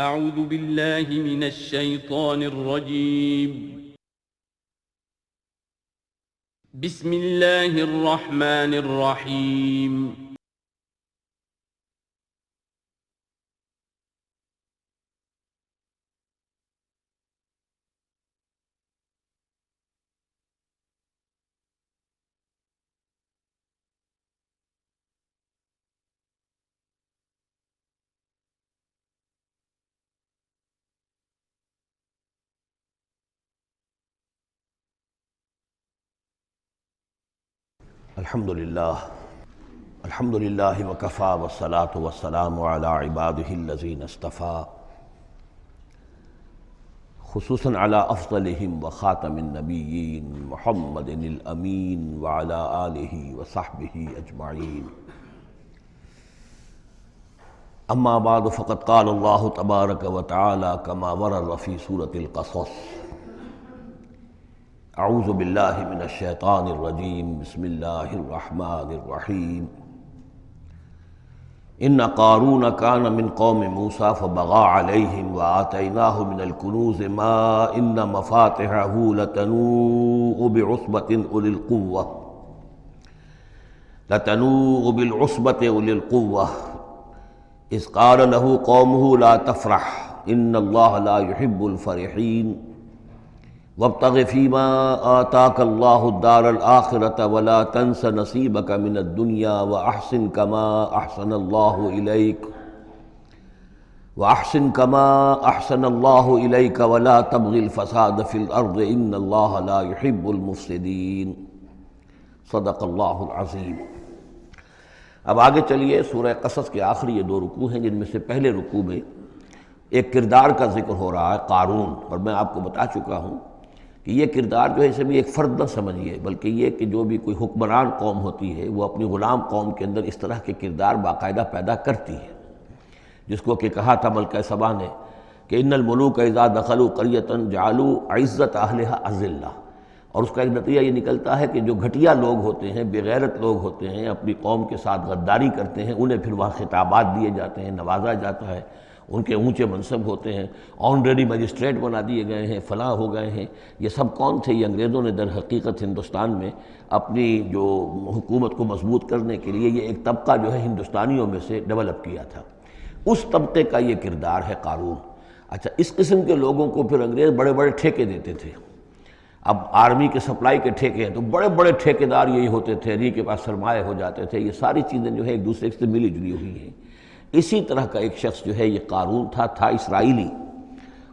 اعوذ باللہ من الشیطان الرجیم بسم اللہ الرحمن الرحیم الحمد للہ وکفی والصلاة والسلام علی عباده الذین اصطفی، خصوصاً علی افضلہم وخاتم النبیین محمد الامین وعلی آلہ وصحبہ اجمعین۔ اما بعد فقد قال اللہ تبارک وتعالی کما ورد فی سورة القصص: اعوذ باللہ من الشیطان الرجیم، بسم اللہ الرحمن الرحیم۔ ان قارون کان من قوم موسیٰ فبغى علیہم وآتیناہ من الکنوز ما ان مفاتحہ لتنوء بالعصبة أولي القوة اذ قال له قومه لا تفرح ان اللہ لا يحب الفرحین وابتغ فیما آتاک اللہ الدار الآخرة ولا تنس نصیبک من الدنیا وأحسن كما أحسن اللہ إلیک ولا تبغ الفساد فی الأرض ان اللہ لا يحب المفسدین۔ صدق اللہ العظیم۔ اب آگے چلیے، سورہ قصص کے آخری یہ دو رکوع ہیں، جن میں سے پہلے رکوع میں ایک کردار کا ذکر ہو رہا ہے، قارون، اور میں آپ کو بتا چکا ہوں کہ یہ کردار جو ہے اسے بھی ایک فرد نہ سمجھیے، بلکہ یہ کہ جو بھی کوئی حکمران قوم ہوتی ہے وہ اپنی غلام قوم کے اندر اس طرح کے کردار باقاعدہ پیدا کرتی ہے، جس کو کہ کہا تھا ملکہ سبا نے کہ ان الملوک اذا دخلوا قریۃ جعلوا عزت اہلھا اذلہ، اور اس کا ایک نتیجہ یہ نکلتا ہے کہ جو گھٹیا لوگ ہوتے ہیں، بے غیرت لوگ ہوتے ہیں، اپنی قوم کے ساتھ غداری کرتے ہیں، انہیں پھر وہاں خطابات دیے جاتے ہیں، نوازا جاتا ہے، ان کے اونچے منصب ہوتے ہیں، آنریڈی مجسٹریٹ بنا دیے گئے ہیں، فلاں ہو گئے ہیں۔ یہ سب کون تھے؟ یہ انگریزوں نے در حقیقت ہندوستان میں اپنی جو حکومت کو مضبوط کرنے کے لیے یہ ایک طبقہ جو ہے ہندوستانیوں میں سے ڈیولپ کیا تھا، اس طبقے کا یہ کردار ہے قارون۔ اچھا، اس قسم کے لوگوں کو پھر انگریز بڑے بڑے ٹھیکے دیتے تھے۔ اب آرمی کے سپلائی کے ٹھیکے ہیں تو بڑے بڑے ٹھیکیدار یہی ہوتے تھے، انہی کے پاس سرمایہ ہو جاتے تھے۔ یہ ساری چیزیں جو ہے ایک دوسرے سے ملی جلی ہوئی ہیں۔ اسی طرح کا ایک شخص جو ہے یہ قارون تھا اسرائیلی،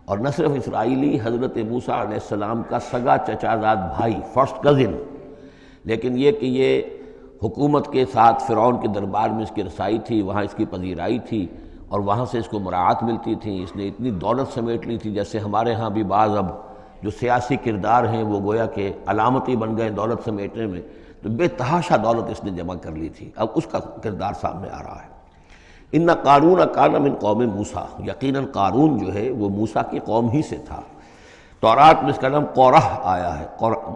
اور نہ صرف اسرائیلی، حضرت موسیٰ علیہ السلام کا سگا چچا زاد بھائی، فرسٹ کزن، لیکن یہ کہ یہ حکومت کے ساتھ فرعون کے دربار میں اس کی رسائی تھی، وہاں اس کی پذیرائی تھی، اور وہاں سے اس کو مراعات ملتی تھی۔ اس نے اتنی دولت سمیٹ لی تھی، جیسے ہمارے ہاں بھی بعض اب جو سیاسی کردار ہیں وہ گویا کہ علامتی بن گئے دولت سمیٹنے میں، تو بے تحاشا دولت اس نے جمع کر لی تھی۔ اب اس کا کردار سامنے آ رہا ہے۔ ان قارون کان من قوم موسیٰ، یقیناً قارون جو ہے وہ موسیٰ کی قوم ہی سے تھا۔ تورات میں اس کا نام قورہ آیا ہے،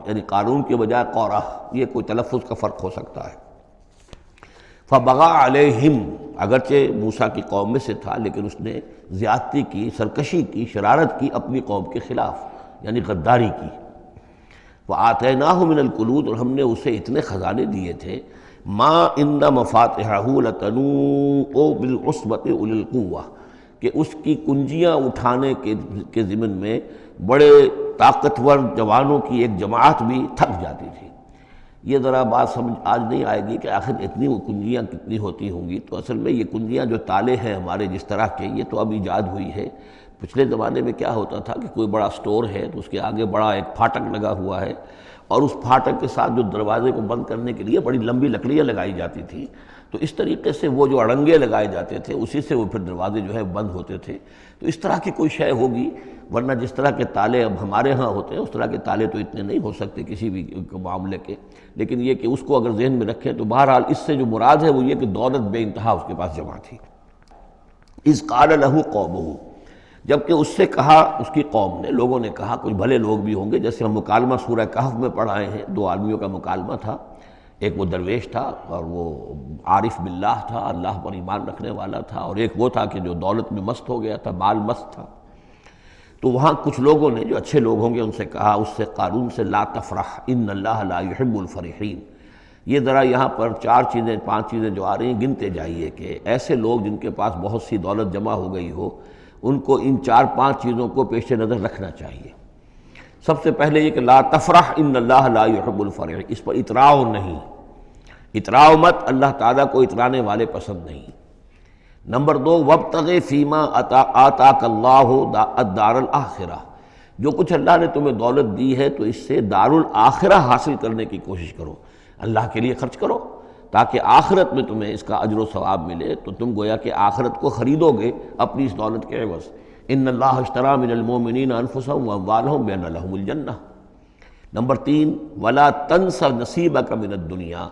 یعنی قارون کے بجائے قورہ، یہ کوئی تلفظ کا فرق ہو سکتا ہے۔ فبغى علیہم، اگرچہ موسیٰ کی قوم میں سے تھا لیکن اس نے زیادتی کی، سرکشی کی، شرارت کی اپنی قوم کے خلاف، یعنی غداری کی۔ وآتیناہ من الکنوز، اور ہم نے اسے اتنے خزانے دیے تھے، ما ان مفاتحہ لتنوء بالعصبة أولي القوة، کہ اس کی کنجیاں اٹھانے کے ضمن میں بڑے طاقتور جوانوں کی ایک جماعت بھی تھک جاتی تھی۔ یہ ذرا بات سمجھ آج نہیں آئے گی کہ آخر اتنی کنجیاں کتنی ہوتی ہوں گی، تو اصل میں یہ کنجیاں جو تالے ہیں ہمارے جس طرح کے، یہ تو اب ایجاد ہوئی ہے۔ پچھلے زمانے میں کیا ہوتا تھا کہ کوئی بڑا سٹور ہے تو اس کے آگے بڑا ایک پھاٹک لگا ہوا ہے، اور اس پھاٹک کے ساتھ جو دروازے کو بند کرنے کے لیے بڑی لمبی لکڑیاں لگائی جاتی تھیں، تو اس طریقے سے وہ جو اڑنگے لگائے جاتے تھے اسی سے وہ پھر دروازے جو ہے بند ہوتے تھے۔ تو اس طرح کی کوئی شے ہوگی، ورنہ جس طرح کے تالے اب ہمارے ہاں ہوتے ہیں اس طرح کے تالے تو اتنے نہیں ہو سکتے کسی بھی معاملے کے، لیکن یہ کہ اس کو اگر ذہن میں رکھیں تو بہرحال اس سے جو مراد ہے وہ یہ کہ دولت بے انتہا اس کے پاس جمع تھی۔ اذ قال له قومه، جبکہ اس سے کہا اس کی قوم نے، لوگوں نے کہا، کچھ بھلے لوگ بھی ہوں گے، جیسے ہم مکالمہ سورہ کہف میں پڑھ آئے ہیں، دو آدمیوں کا مکالمہ تھا۔ ایک وہ درویش تھا اور وہ عارف باللہ تھا، اللہ پر ایمان رکھنے والا تھا، اور ایک وہ تھا کہ جو دولت میں مست ہو گیا تھا، مال مست تھا۔ تو وہاں کچھ لوگوں نے جو اچھے لوگ ہوں گے ان سے کہا، اس سے قارون سے، لا تفرح ان اللہ لا يحب الفرحین۔ یہ ذرا یہاں پر 4 چیزیں 5 چیزیں جو آ رہی ہیں گنتے جائیے کہ ایسے لوگ جن کے پاس بہت سی دولت جمع ہو گئی ہو ان کو ان 4-5 چیزوں کو پیش نظر رکھنا چاہیے۔ سب سے پہلے یہ کہ لا تفرح ان اللہ لا يحب الفرحین، اس پر اتراؤ نہیں، اتراؤ مت، اللہ تعالیٰ کو اترانے والے پسند نہیں۔ نمبر 2، وابتغ فیما آتاک اللہ الدار الآخرہ، جو کچھ اللہ نے تمہیں دولت دی ہے تو اس سے دار الآخرہ حاصل کرنے کی کوشش کرو، اللہ کے لیے خرچ کرو تاکہ آخرت میں تمہیں اس کا اجر و ثواب ملے، تو تم گویا کہ آخرت کو خریدو گے اپنی اس دولت کے عوض۔ ان اللہ اشتری من المؤمنین انفسهم واموالهم بان لهم الجنہ۔ نمبر 3، ولا تنس نصیبک من الدنیا،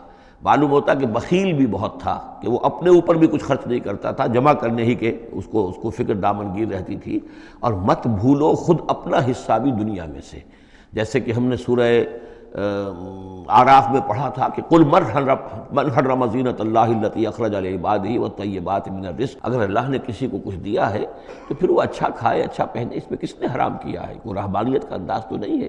معلوم ہوتا کہ بخیل بھی بہت تھا کہ وہ اپنے اوپر بھی کچھ خرچ نہیں کرتا تھا، جمع کرنے ہی کے اس کو فکر دامنگیر رہتی تھی۔ اور مت بھولو خود اپنا حصہ بھی دنیا میں سے، جیسے کہ ہم نے سورہ اعراف میں پڑھا تھا کہ قل من حرم زینۃ اللہ التی اخرج لعبادہ والطیبات من الرزق، اگر اللہ نے کسی کو کچھ دیا ہے تو پھر وہ اچھا کھائے اچھا پہنے، اس میں کس نے حرام کیا ہے؟ کوئی رہبانیت کا انداز تو نہیں ہے۔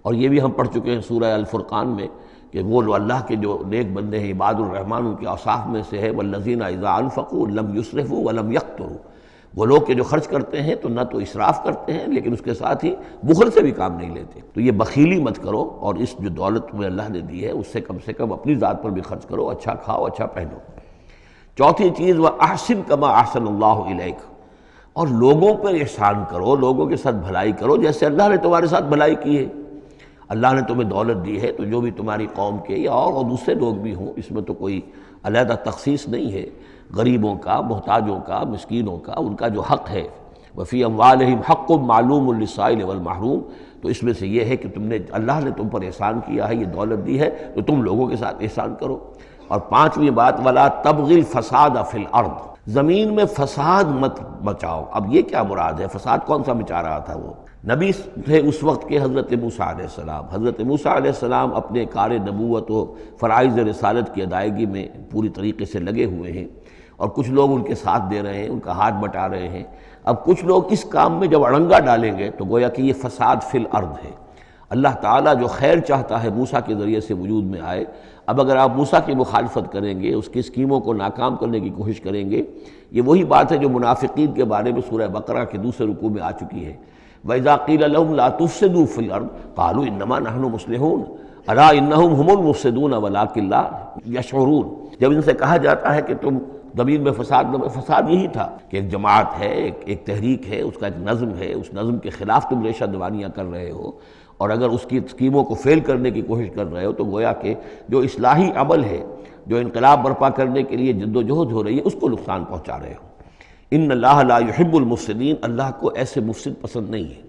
اور یہ بھی ہم پڑھ چکے ہیں سورہ الفرقان میں کہ وہ اللہ کے جو نیک بندے ہیں عباد الرحمن، ان کے اوصاف میں سے ہے والذین اذا انفقوا لم یسرفوا ولم یقتروا، وہ لوگ کہ جو خرچ کرتے ہیں تو نہ تو اسراف کرتے ہیں لیکن اس کے ساتھ ہی بخل سے بھی کام نہیں لیتے۔ تو یہ بخیلی مت کرو، اور اس جو دولت تمہیں اللہ نے دی ہے اس سے کم اپنی ذات پر بھی خرچ کرو، اچھا کھاؤ اچھا پہنو۔ چوتھی چیز، وَأَحْسِن كَمَا أَحْسَنَ اللَّهُ إِلَيْكَ، اور لوگوں پر احسان کرو، لوگوں کے ساتھ بھلائی کرو جیسے اللہ نے تمہارے ساتھ بھلائی کی ہے۔ اللہ نے تمہیں دولت دی ہے تو جو بھی تمہاری قوم کے یا اور دوسرے لوگ بھی ہوں، اس میں تو کوئی علیحدہ تخصیص نہیں ہے، غریبوں کا، محتاجوں کا، مسکینوں کا، ان کا جو حق ہے، وفی اموالہم حق معلوم للسائل والمحروم، تو اس میں سے یہ ہے کہ اللہ نے تم پر احسان کیا ہے، یہ دولت دی ہے تو تم لوگوں کے ساتھ احسان کرو۔ اور 5ویں بات، ولا تبغی الفساد فی الارض، زمین میں فساد مت مچاؤ۔ اب یہ کیا مراد ہے؟ فساد کون سا مچا رہا تھا؟ وہ نبی تھے اس وقت کے حضرت موسیٰ علیہ السلام۔ حضرت موسیٰ علیہ السلام اپنے کار نبوت و فرائض رسالت کی ادائیگی میں پوری طریقے سے لگے ہوئے ہیں، اور کچھ لوگ ان کے ساتھ دے رہے ہیں، ان کا ہاتھ بٹا رہے ہیں۔ اب کچھ لوگ اس کام میں جب اڑنگا ڈالیں گے تو گویا کہ یہ فساد فی الارض ہے۔ اللہ تعالیٰ جو خیر چاہتا ہے موسیٰ کے ذریعے سے وجود میں آئے، اب اگر آپ موسیٰ کی مخالفت کریں گے، اس کی اسکیموں کو ناکام کرنے کی کوشش کریں گے، یہ وہی بات ہے جو منافقین کے بارے میں سورہ بقرہ کے دوسرے رکوع میں آ چکی ہے۔ وَإِذَا قِيلَ لَهُمْ لَا تُفْسِدُوا فِي الْأَرْضِ قَالُوا إِنَّمَا نَحْنُ مُصْلِحُونَ أَلَا إِنَّهُمْ هُمُ الْمُفْسِدُونَ وَلَٰكِن لَا يَشْعُرُونَ۔ جب ان سے کہا جاتا ہے کہ تم زمین میں فساد یہی تھا کہ ایک جماعت ہے، ایک تحریک ہے، اس کا ایک نظم ہے، اس نظم کے خلاف تم ریشہ دوانیاں کر رہے ہو، اور اگر اس کی اسکیموں کو فیل کرنے کی کوشش کر رہے ہو تو گویا کہ جو اصلاحی عمل ہے، جو انقلاب برپا کرنے کے لیے جد و جہد ہو رہی ہے، اس کو نقصان پہنچا رہے ہو۔ ان اللہ لا يحب المفسدین، اللہ کو ایسے مفسد پسند نہیں ہے۔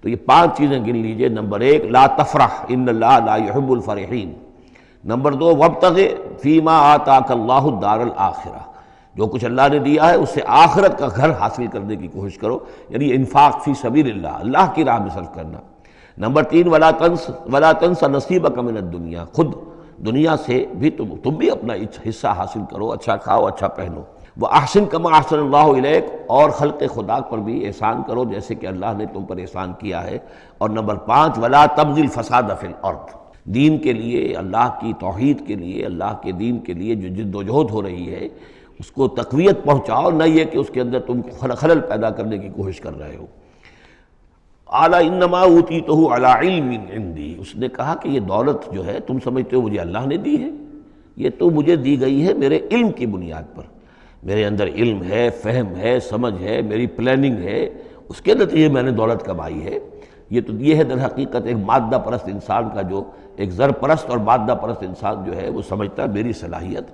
تو یہ 5 چیزیں گن لیجئے۔ نمبر 1، لا تفرح ان اللہ لا يحب الفرحین۔ نمبر 2، وابتغ فیما آتاک اللہ الدار الآخرہ، جو کچھ اللہ نے دیا ہے اس سے آخرت کا گھر حاصل کرنے کی کوشش کرو، یعنی انفاق فی سبیل اللہ، اللہ کی راہ میں صرف کرنا۔ نمبر 3، ولا تنس نصیبک من الدنیا، خود دنیا سے بھی تم بھی اپنا حصہ حاصل کرو، اچھا کھاؤ اچھا پہنو۔ وَأَحْسِن كَمَا أَحْسَنَ اللَّهُ إِلَيْكَ، اور خلق خدا پر بھی احسان کرو جیسے کہ اللہ نے تم پر احسان کیا ہے۔ اور نمبر 5، وَلَا تَبْغِ الْفَسَادَ فِي الْأَرْضِ، دین کے لیے، اللہ کی توحید کے لیے، اللہ کے دین کے لیے جو جد و جہد ہو رہی ہے اس کو تقویت پہنچاؤ، نہ یہ کہ اس کے اندر تم خلل پیدا کرنے کی کوشش کر رہے ہو۔ اعلیٰ انما اوتیتہ علی علم عندی، اس نے کہا کہ یہ دولت جو ہے تم سمجھتے ہو مجھے اللہ نے دی ہے، یہ تو مجھے دی گئی ہے میرے علم کی بنیاد پر، میرے اندر علم ہے، فہم ہے، سمجھ ہے، میری پلاننگ ہے، اس کے نتیجے میں نے دولت کمائی ہے۔ یہ ہے در حقیقت ایک مادہ پرست انسان کا، جو ایک زر پرست اور مادہ پرست انسان جو ہے وہ سمجھتا ہے میری صلاحیت،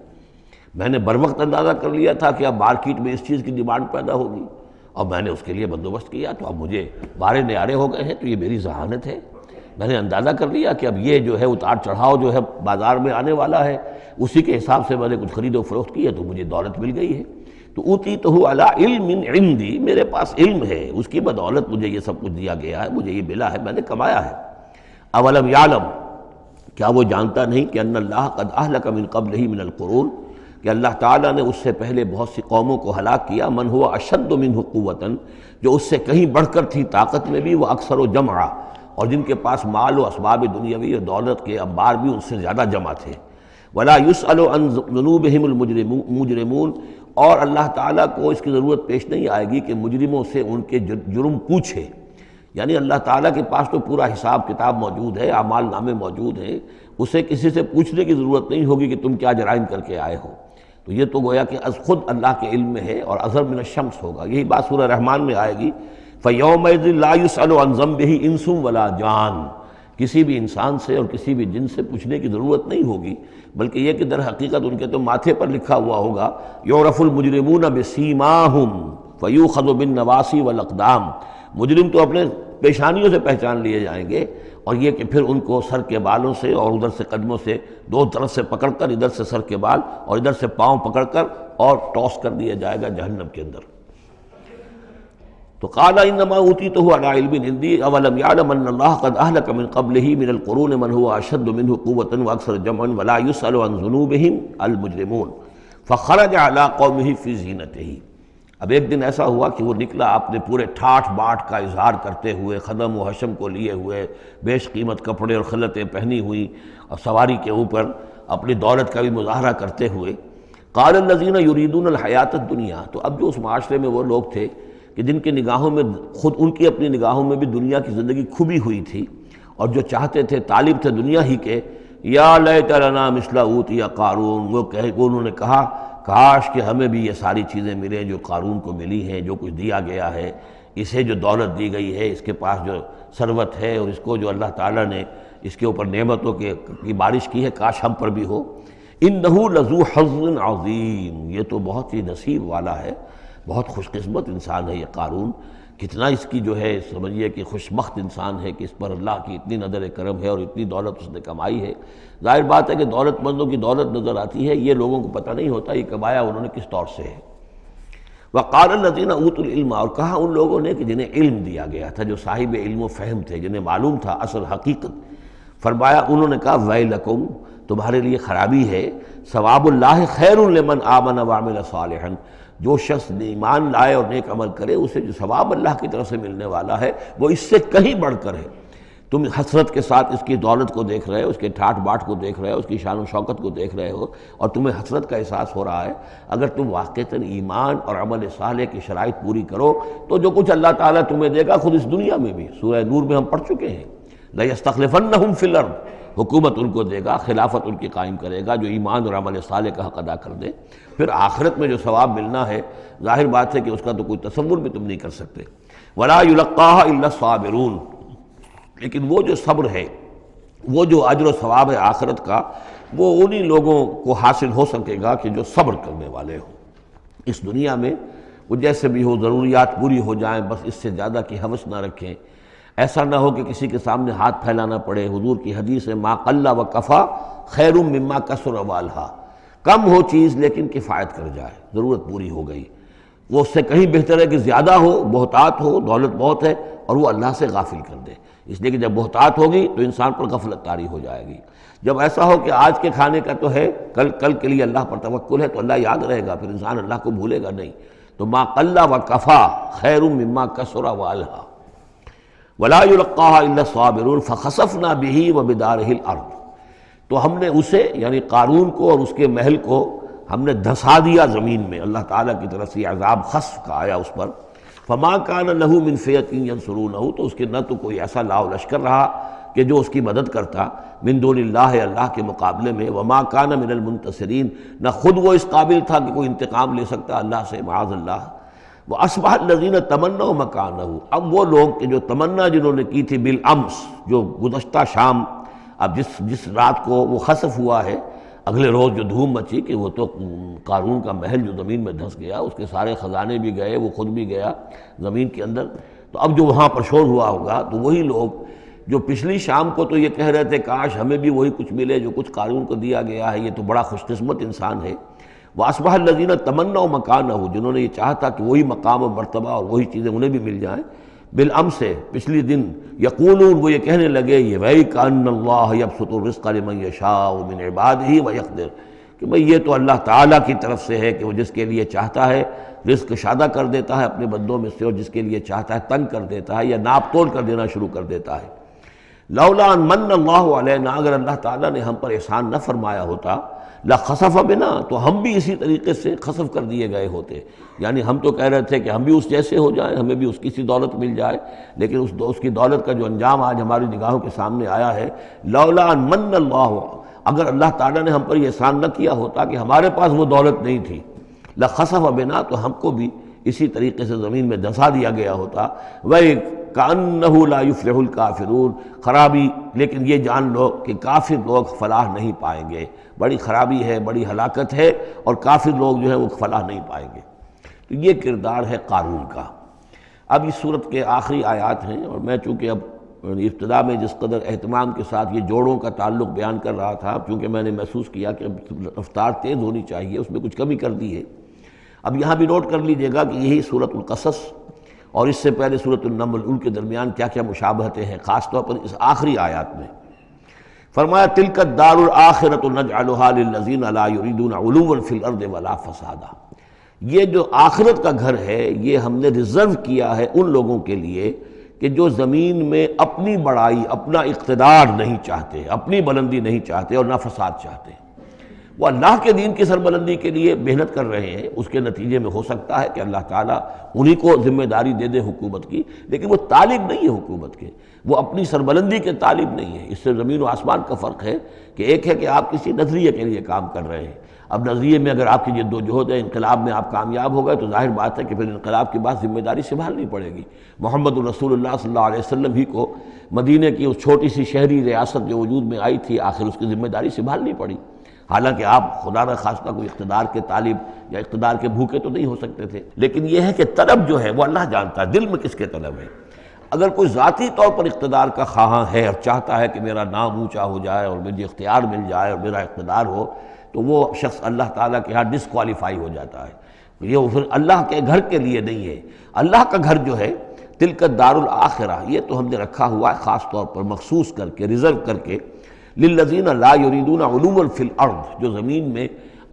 میں نے بر وقت اندازہ کر لیا تھا کہ اب مارکیٹ میں اس چیز کی ڈیمانڈ پیدا ہوگی اور میں نے اس کے لیے بندوبست کیا، تو اب مجھے بارے نیارے ہو گئے ہیں، تو یہ میری ذہانت ہے، میں نے اندازہ کر لیا کہ اب یہ جو ہے اتار چڑھاؤ جو ہے بازار میں آنے والا ہے، اسی کے حساب سے میں نے کچھ خرید و فروخت کی ہے تو مجھے دولت مل گئی ہے۔ تو اوتیتہ علی علم عندی، میرے پاس علم ہے، اس کی بدولت مجھے یہ سب کچھ دیا گیا ہے، مجھے یہ ملا ہے، میں نے کمایا ہے۔ اولم یعلم، کیا وہ جانتا نہیں کہ ان اللہ قد اہلک من قبلہ من القرون، کہ اللہ تعالیٰ نے اس سے پہلے بہت سی قوموں کو ہلاک کیا، من ہوا اشد منہ قوتاً، جو اس سے کہیں بڑھ کر تھی طاقت میں بھی، وہ اکثر و جمعا، اور جن کے پاس مال و اسباب دنیاوی اور دولت کے انبار بھی ان سے زیادہ جمع تھے۔ ولا یسأل عن ذنوبہم المجرمون، اور اللہ تعالیٰ کو اس کی ضرورت پیش نہیں آئے گی کہ مجرموں سے ان کے جرم پوچھے، یعنی اللہ تعالیٰ کے پاس تو پورا حساب کتاب موجود ہے، اعمال نامے موجود ہیں، اسے کسی سے پوچھنے کی ضرورت نہیں ہوگی کہ تم کیا جرائم کر کے آئے ہو۔ تو یہ تو گویا کہ از خود اللہ کے علم میں ہے، اور اظہر من الشمس ہوگا۔ یہی بات سورہ رحمان میں آئے گی، فَيَوْمَئِذٍ لَا يُسْأَلُ عَنْ ذَنبِهِ إِنسٌ وَلَا جان، کسی بھی انسان سے اور کسی بھی جن سے پوچھنے کی ضرورت نہیں ہوگی، بلکہ یہ کہ در حقیقت ان کے تو ماتھے پر لکھا ہوا ہوگا، یعرف المجرمون بسیماہم فیؤخذ بالنواصی والاقدام، مجرم تو اپنے پیشانیوں سے پہچان لیے جائیں گے، اور یہ کہ پھر ان کو سر کے بالوں سے اور ادھر سے قدموں سے دو طرف سے پکڑ کر، ادھر سے سر کے بال اور ادھر سے پاؤں پکڑ کر اور ٹاس کر دیا جائے گا جہنم کے اندر۔ تو قال انما اوتیتہ علی علم عندی اولم یعلم ان اللہ قد اہلک من قبلہ من القرون من هو اشد منہ قوۃ واکثر جمعا ولا یسأل عن ذنوبہم المجرمون فخرج علی قومہ فی زینتہ۔ اب ایک دن ایسا ہوا کہ وہ نکلا اپنے پورے ٹھاٹھ باٹھ کا اظہار کرتے ہوئے، خدم و حشم کو لیے ہوئے، بیش قیمت کپڑے اور خلعتیں پہنی ہوئی، اور سواری کے اوپر اپنی دولت کا بھی مظاہرہ کرتے ہوئے۔ قال الذین یریدون الحیاۃ الدنیا، تو اب جو اس معاشرے میں وہ لوگ تھے کہ جن کی نگاہوں میں خود ان کی اپنی نگاہوں میں بھی دنیا کی زندگی کھبی ہوئی تھی، اور جو چاہتے تھے، طالب تھے دنیا ہی کے، یا لیت لنا مثل اوتی قارون، وہ انہوں نے کہا کاش کہ ہمیں بھی یہ ساری چیزیں ملیں جو قارون کو ملی ہیں، جو کچھ دیا گیا ہے، اسے جو دولت دی گئی ہے، اس کے پاس جو ثروت ہے، اور اس کو جو اللہ تعالیٰ نے اس کے اوپر نعمتوں کی بارش کی ہے، کاش ہم پر بھی ہو۔ انہ لذو حظ عظیم، یہ تو بہت ہی نصیب والا ہے، بہت خوش قسمت انسان ہے یہ قارون، کتنا اس کی جو ہے سمجھیے کہ خوش بخت انسان ہے کہ اس پر اللہ کی اتنی نظر کرم ہے اور اتنی دولت اس نے کمائی ہے۔ ظاہر بات ہے کہ دولت مندوں کی دولت نظر آتی ہے، یہ لوگوں کو پتہ نہیں ہوتا یہ کمایا انہوں نے کس طور سے ہے۔ وقال الذین اوتوا العلم، اور کہا ان لوگوں نے کہ جنہیں علم دیا گیا تھا، جو صاحب علم و فہم تھے، جنہیں معلوم تھا اصل حقیقت، فرمایا انہوں نے کہا ویلکم، تمہارے لیے خرابی ہے، ثواب اللہ خیر لمن آمن وعمل صالحا، جو شخص ایمان لائے اور نیک عمل کرے اسے جو ثواب اللہ کی طرف سے ملنے والا ہے وہ اس سے کہیں بڑھ کر ہے۔ تم حسرت کے ساتھ اس کی دولت کو دیکھ رہے ہو، اس کے ٹھاٹ باٹ کو دیکھ رہے ہو، اس کی شان و شوکت کو دیکھ رہے ہو، اور تمہیں حسرت کا احساس ہو رہا ہے، اگر تم واقعتاً ایمان اور عمل صالح کی شرائط پوری کرو تو جو کچھ اللہ تعالیٰ تمہیں دے گا خود اس دنیا میں بھی، سورہ نور میں ہم پڑھ چکے ہیں، لَيَسْتَخْلِفَنَّهُمْ فِي الْأَرْضِ، حکومت ان کو دے گا، خلافت ان کی قائم کرے گا جو ایمان اور عمل صالح کا حق ادا کر دے۔ پھر آخرت میں جو ثواب ملنا ہے ظاہر بات ہے کہ اس کا تو کوئی تصور بھی تم نہیں کر سکتے۔ وَلَا يُلَقَّاهَا إِلَّا الصَّابِرُونَ، لیکن وہ جو صبر ہے، وہ جو اجر و ثواب ہے آخرت کا، وہ انہی لوگوں کو حاصل ہو سکے گا کہ جو صبر کرنے والے ہوں۔ اس دنیا میں وہ جیسے بھی ہو، ضروریات پوری ہو جائیں، بس اس سے زیادہ کی ہوس نہ رکھیں، ایسا نہ ہو کہ کسی کے سامنے ہاتھ پھیلانا پڑے۔ حضور کی حدیث ہے ما قل و کفا خیر مما کثر والہا، کم ہو چیز لیکن کفایت کر جائے، ضرورت پوری ہو گئی، وہ اس سے کہیں بہتر ہے کہ زیادہ ہو، بہتات ہو، دولت بہت ہے اور وہ اللہ سے غافل کر دے، اس لیے کہ جب بہتات ہوگی تو انسان پر غفلت طاری ہو جائے گی۔ جب ایسا ہو کہ آج کے کھانے کا تو ہے، کل کے لیے اللہ پر توکل ہے تو اللہ یاد رہے گا، پھر انسان اللہ کو بھولے گا نہیں۔ تو ما قل و کفا خیر مما کثر والہا ولا یلقاها الا الصابرون فخسفنا به وبداره الارض، تو ہم نے اسے یعنی قارون کو اور اس کے محل کو ہم نے دھسا دیا زمین میں، اللہ تعالیٰ کی طرف سے عذاب خسف کا آیا اس پر۔ فما كان له من فئة ينصرونه، تو اس کے نہ تو کوئی ایسا لاؤ لشکر رہا کہ جو اس کی مدد کرتا من دون اللہ، اللہ کے مقابلے میں، وما كان من المنتصرین، نہ خود وہ اس قابل تھا کہ کوئی انتقام لے سکتا اللہ سے، معاذ اللہ۔ وَأَصْبَحَ الَّذِينَ تَمَنَّوْا مَكَانَهُ، اب وہ لوگ کہ جو تمنا جنہوں نے کی تھی بالامس، جو گزشتہ شام، اب جس رات کو وہ خسف ہوا ہے، اگلے روز جو دھوم مچی کہ وہ تو قارون کا محل جو زمین میں دھس گیا، اس کے سارے خزانے بھی گئے، وہ خود بھی گیا زمین کے اندر، تو اب جو وہاں پر شور ہوا ہوگا تو وہی لوگ جو پچھلی شام کو تو یہ کہہ رہے تھے کاش ہمیں بھی وہی کچھ ملے جو کچھ قارون کو دیا گیا ہے، یہ تو بڑا خوش قسمت انسان ہے۔ وَأَصْبَحَ الَّذِينَ تَمَنَّوْا مَكَانَهُ، جنہوں نے یہ چاہا تھا کہ وہی مقام و مرتبہ اور وہی چیزیں انہیں بھی مل جائیں، بالامس سے پچھلی دن، یقولون وہ یہ کہنے لگے، یہ ویک ان اللہ یبسط الرزق لمن یشاء من عبادہ ویقدر، کہ بھئی یہ تو اللہ تعالیٰ کی طرف سے ہے کہ وہ جس کے لیے چاہتا ہے رزق شادہ کر دیتا ہے اپنے بندوں میں سے، اور جس کے لیے چاہتا ہے تنگ کر دیتا ہے یا ناپ تول کر دینا شروع کر دیتا ہے۔ لولا ان من اللہ علینا، اگر اللہ تعالیٰ نے ہم پر احسان نہ فرمایا ہوتا، لخسف بنا، تو ہم بھی اسی طریقے سے خسف کر دیے گئے ہوتے۔ یعنی ہم تو کہہ رہے تھے کہ ہم بھی اس جیسے ہو جائیں، ہمیں بھی اس کی سی دولت مل جائے، لیکن اس کی دولت کا جو انجام آج ہماری نگاہوں کے سامنے آیا ہے، لولا ان من اللہ، اگر اللہ تعالیٰ نے ہم پر یہ احسان نہ کیا ہوتا کہ ہمارے پاس وہ دولت نہیں تھی، لخسف بنا، تو ہم کو بھی اسی طریقے سے زمین میں دھسا دیا گیا ہوتا۔ وَكَأَنَّهُ لَا يُفْلِحُ الْكَافِرُونَ، خرابی، لیکن یہ جان لو کہ کافر لوگ فلاح نہیں پائیں گے، بڑی خرابی ہے، بڑی ہلاکت ہے، اور کافر لوگ جو ہیں وہ فلاح نہیں پائیں گے۔ تو یہ کردار ہے قارون کا۔ اب اس صورت کے آخری آیات ہیں، اور میں چونکہ اب ابتدا میں جس قدر اہتمام کے ساتھ یہ جوڑوں کا تعلق بیان کر رہا تھا، کیونکہ میں نے محسوس کیا کہ رفتار تیز ہونی چاہیے، اس میں کچھ کمی کر دی ہے۔ اب یہاں بھی نوٹ کر لیجئے گا کہ یہی سورۃ القصص اور اس سے پہلے سورۃ النمل، ان کے درمیان کیا کیا مشابہتیں ہیں، خاص طور پر اس آخری آیات میں۔ فرمایا تلک الدار الآخرۃ نجعلھا للذین لا یریدون علوا فی الارض ولا فسادا، یہ جو آخرت کا گھر ہے یہ ہم نے ریزرو کیا ہے ان لوگوں کے لیے کہ جو زمین میں اپنی بڑائی، اپنا اقتدار نہیں چاہتے، اپنی بلندی نہیں چاہتے اور نہ فساد چاہتے۔ وہ اللہ کے دین کی سربلندی کے لیے محنت کر رہے ہیں، اس کے نتیجے میں ہو سکتا ہے کہ اللہ تعالیٰ انہی کو ذمہ داری دے دے حکومت کی، لیکن وہ طالب نہیں ہے حکومت کے، وہ اپنی سربلندی کے طالب نہیں ہے۔ اس سے زمین و آسمان کا فرق ہے کہ ایک ہے کہ آپ کسی نظریے کے لیے کام کر رہے ہیں، اب نظریے میں اگر آپ کی جد و جہد ہے، انقلاب میں آپ کامیاب ہو گئے تو ظاہر بات ہے کہ پھر انقلاب کے بعد ذمہ داری سنبھالنی پڑے گی۔ محمد الرسول اللہ صلی اللہ علیہ وسلم ہی کو مدینہ کی اس چھوٹی سی شہری ریاست جو وجود میں آئی تھی، آخر اس کی ذمہ داری سنبھالنی پڑی، حالانکہ آپ خدا نہ خواستہ کوئی اقتدار کے طالب یا اقتدار کے بھوکے تو نہیں ہو سکتے تھے، لیکن یہ ہے کہ طلب جو ہے وہ اللہ جانتا ہے دل میں کس کے طلب ہے۔ اگر کوئی ذاتی طور پر اقتدار کا خواہاں ہے اور چاہتا ہے کہ میرا نام اونچا ہو جائے اور مجھے اختیار مل جائے اور میرا اقتدار ہو، تو وہ شخص اللہ تعالیٰ کے ہاں ڈسکوالیفائی ہو جاتا ہے۔ یہ پھر اللہ کے گھر کے لیے نہیں ہے۔ اللہ کا گھر جو ہے تلک الدار الآخرہ، یہ تو ہم نے رکھا ہوا ہے خاص طور پر مخصوص کر کے، ریزرو کر کے، للذین لا یریدون علوا فی الارض، جو زمین میں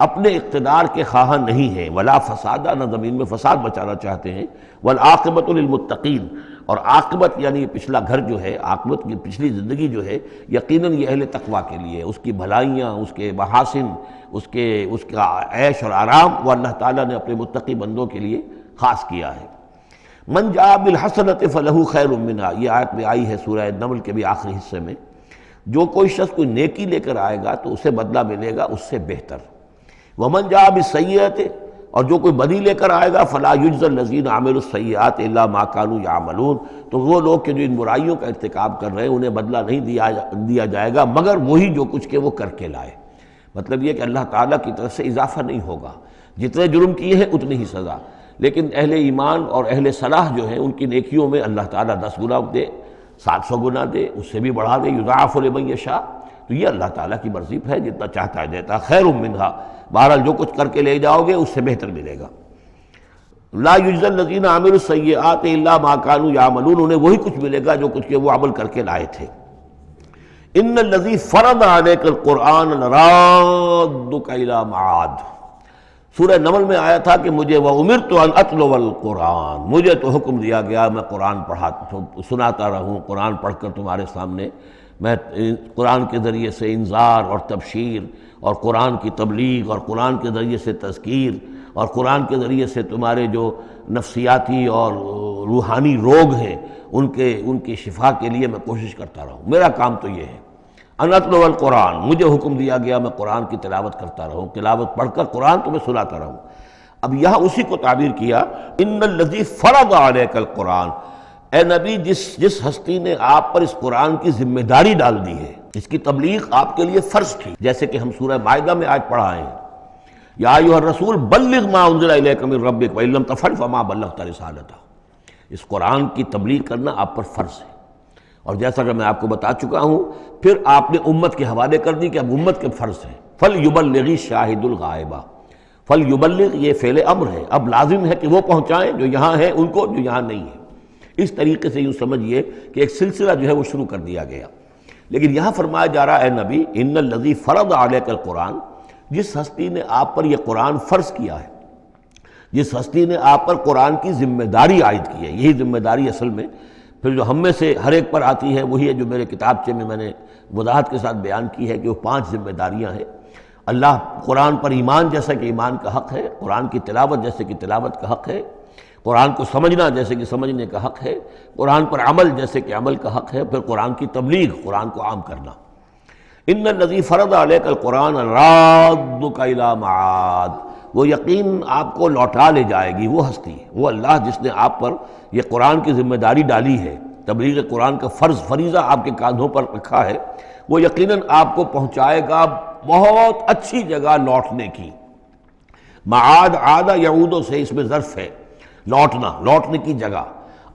اپنے اقتدار کے خواہاں نہیں ہیں، ولا فسادہ، نہ زمین میں فساد بچانا چاہتے ہیں، والعاقبۃ للمتقین، اور عاقبت یعنی پچھلا گھر جو ہے، عاقبت کی پچھلی زندگی جو ہے، یقیناً یہ اہل تقویٰ کے لیے، اس کی بھلائیاں، اس کے محاسن، اس کا عیش اور آرام، وہ اللہ تعالیٰ نے اپنے متقی بندوں کے لیے خاص کیا ہے۔ من جاء بالحسنۃ فلہ خیر منہا، یہ آیت میں آئی ہے سورہ نمل کے بھی آخری حصے میں، جو کوئی شخص کوئی نیکی لے کر آئے گا تو اسے بدلہ ملے گا اس سے بہتر۔ ومن جاء بالسیئۃ، اور جو کوئی بدی لے کر آئے گا فلا یجزی الذین عملوا السیئات الا ما كانوا یعملون، تو وہ لوگ کہ جو ان برائیوں کا ارتکاب کر رہے ہیں انہیں بدلہ نہیں دیا جائے گا مگر وہی جو کچھ کہ وہ کر کے لائے۔ مطلب یہ کہ اللہ تعالیٰ کی طرف سے اضافہ نہیں ہوگا، جتنے جرم کیے ہیں اتنی ہی سزا، لیکن اہل ایمان اور اہل صلاح جو ہیں ان کی نیکیوں میں اللہ تعالیٰ 10 گنا دے، 700 گنا دے، اس سے بھی بڑھا دے، یضاعف لمن یشاء، تو یہ اللہ تعالیٰ کی مرضی ہے، جتنا چاہتا ہے دیتا، خیر منہا، بہرحال جو کچھ کر کے لے جاؤ گے اس سے بہتر ملے گا۔ لا یجزی الذین عملوا السیئات الا ما كانوا یعملون، انہیں وہی کچھ ملے گا جو کچھ کہ وہ عمل کر کے لائے تھے۔ ان الذی فرض علیک القرآن لرادک الی معاد، سورہ نمل میں آیا تھا کہ مجھے وَأُمِرْتُ أَنْ أَتْلُوَ الْقُرْآنَ، مجھے تو حکم دیا گیا میں قرآن سناتا رہوں، قرآن پڑھ کر تمہارے سامنے میں قرآن کے ذریعے سے انذار اور تبشیر اور قرآن کی تبلیغ اور قرآن کے ذریعے سے تذکیر اور قرآن کے ذریعے سے تمہارے جو نفسیاتی اور روحانی روگ ہیں ان کی شفا کے لیے میں کوشش کرتا رہوں، میرا کام تو یہ ہے۔ ان اتلو القرآن، مجھے حکم دیا گیا میں قرآن کی تلاوت کرتا رہوں، تلاوت پڑھ کر قرآن تمہیں سناتا رہوں۔ اب یہاں اسی کو تعبیر کیا، ان الذی فرض علیک القرآن، اے نبی جس ہستی نے آپ پر اس قرآن کی ذمہ داری ڈال دی ہے، اس کی تبلیغ آپ کے لیے فرض تھی، جیسے کہ ہم سورہ مائدہ میں آج پڑھا ہے، یا ایھا الرسول بلغ ما انزل الیک من ربک وان لم تفعل فما بلغت رسالتہ، اس قرآن کی تبلیغ کرنا آپ پر فرض ہے۔ اور جیسا کہ میں آپ کو بتا چکا ہوں، پھر آپ نے امت کے حوالے کر دی کہ اب امت کے فرض ہیں، فَلْيُبَلِّغِ الشَّاهِدُ الْغَائِبَ، فَلْيُبَلِّغ یہ فعل امر ہے، اب لازم ہے کہ وہ پہنچائیں جو یہاں ہیں ان کو، جو یہاں نہیں ہے۔ اس طریقے سے یوں سمجھیے کہ ایک سلسلہ جو ہے وہ شروع کر دیا گیا۔ لیکن یہاں فرمایا جا رہا ہے نبی ان الذی فرض علیک القرآن، جس ہستی نے آپ پر یہ قرآن فرض کیا ہے، جس ہستی نے آپ پر قرآن کی ذمہ داری عائد کی ہے۔ یہی ذمہ داری اصل میں پھر جو ہم میں سے ہر ایک پر آتی ہے وہی ہے جو میرے کتابچے میں نے وضاحت کے ساتھ بیان کی ہے کہ وہ 5 ذمہ داریاں ہیں۔ اللہ قرآن پر ایمان جیسا کہ ایمان کا حق ہے، قرآن کی تلاوت جیسے کہ تلاوت کا حق ہے، قرآن کو سمجھنا جیسے کہ سمجھنے کا حق ہے، قرآن پر عمل جیسے کہ عمل کا حق ہے، پھر قرآن کی تبلیغ، قرآن کو عام کرنا۔ ان الذی فرض علیک القرآن رادک الی معاد، وہ یقین آپ کو لوٹا لے جائے گی وہ ہستی، وہ اللہ جس نے آپ پر یہ قرآن کی ذمہ داری ڈالی ہے، تبلیغ قرآن کا فریضہ آپ کے کاندھوں پر رکھا ہے، وہ یقیناً آپ کو پہنچائے گا بہت اچھی جگہ لوٹنے کی۔ معاد عاد یعود سے اس میں ظرف ہے، لوٹنا، لوٹنے کی جگہ۔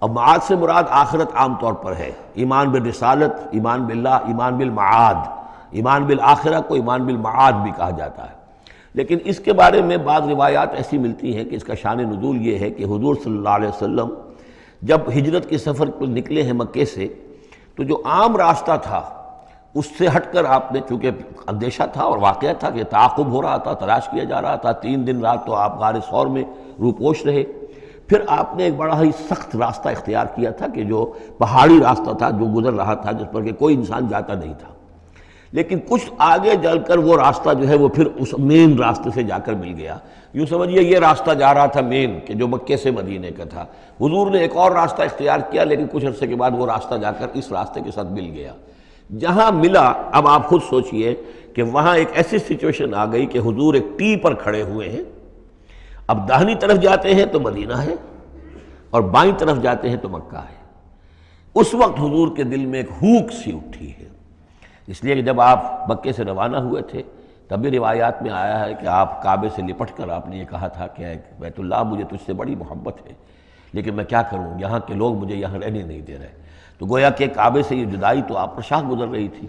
اب معاد سے مراد آخرت عام طور پر ہے، ایمان بالرسالت، ایمان باللہ، ایمان بالمعاد، ایمان بالآخرہ کو ایمان بالمعاد بھی کہا جاتا ہے۔ لیکن اس کے بارے میں بعض روایات ایسی ملتی ہیں کہ اس کا شان نزول یہ ہے کہ حضور صلی اللہ علیہ وسلم جب ہجرت کے سفر پر نکلے ہیں مکے سے، تو جو عام راستہ تھا اس سے ہٹ کر آپ نے، چونکہ اندیشہ تھا اور واقعہ تھا کہ تعاقب ہو رہا تھا، تلاش کیا جا رہا تھا، 3 دن رات تو آپ غار ثور میں روپوش رہے، پھر آپ نے ایک بڑا ہی سخت راستہ اختیار کیا تھا کہ جو پہاڑی راستہ تھا جو گزر رہا تھا، جس پر کہ کوئی انسان جاتا نہیں تھا۔ لیکن کچھ آگے چل کر وہ راستہ جو ہے وہ پھر اس مین راستے سے جا کر مل گیا۔ یوں سمجھیے یہ راستہ جا رہا تھا مین کہ جو مکے سے مدینے کا تھا، حضور نے ایک اور راستہ اختیار کیا، لیکن کچھ عرصے کے بعد وہ راستہ جا کر اس راستے کے ساتھ مل گیا۔ جہاں ملا، اب آپ خود سوچئے کہ وہاں ایک ایسی سچویشن آ گئی کہ حضور ایک ٹی پر کھڑے ہوئے ہیں، اب داہنی طرف جاتے ہیں تو مدینہ ہے اور بائیں طرف جاتے ہیں تو مکہ ہے۔ اس وقت حضور کے دل میں ایک ہوک سی اٹھی ہے، اس لیے کہ جب آپ مکے سے روانہ ہوئے تھے تب بھی روایات میں آیا ہے کہ آپ کعبے سے لپٹ کر آپ نے یہ کہا تھا کہ بیت اللہ مجھے تجھ سے بڑی محبت ہے، لیکن میں کیا کروں، یہاں کے لوگ مجھے یہاں رہنے نہیں دے رہے۔ تو گویا کہ کعبے سے یہ جدائی تو آپ پر شاہ گزر رہی تھی۔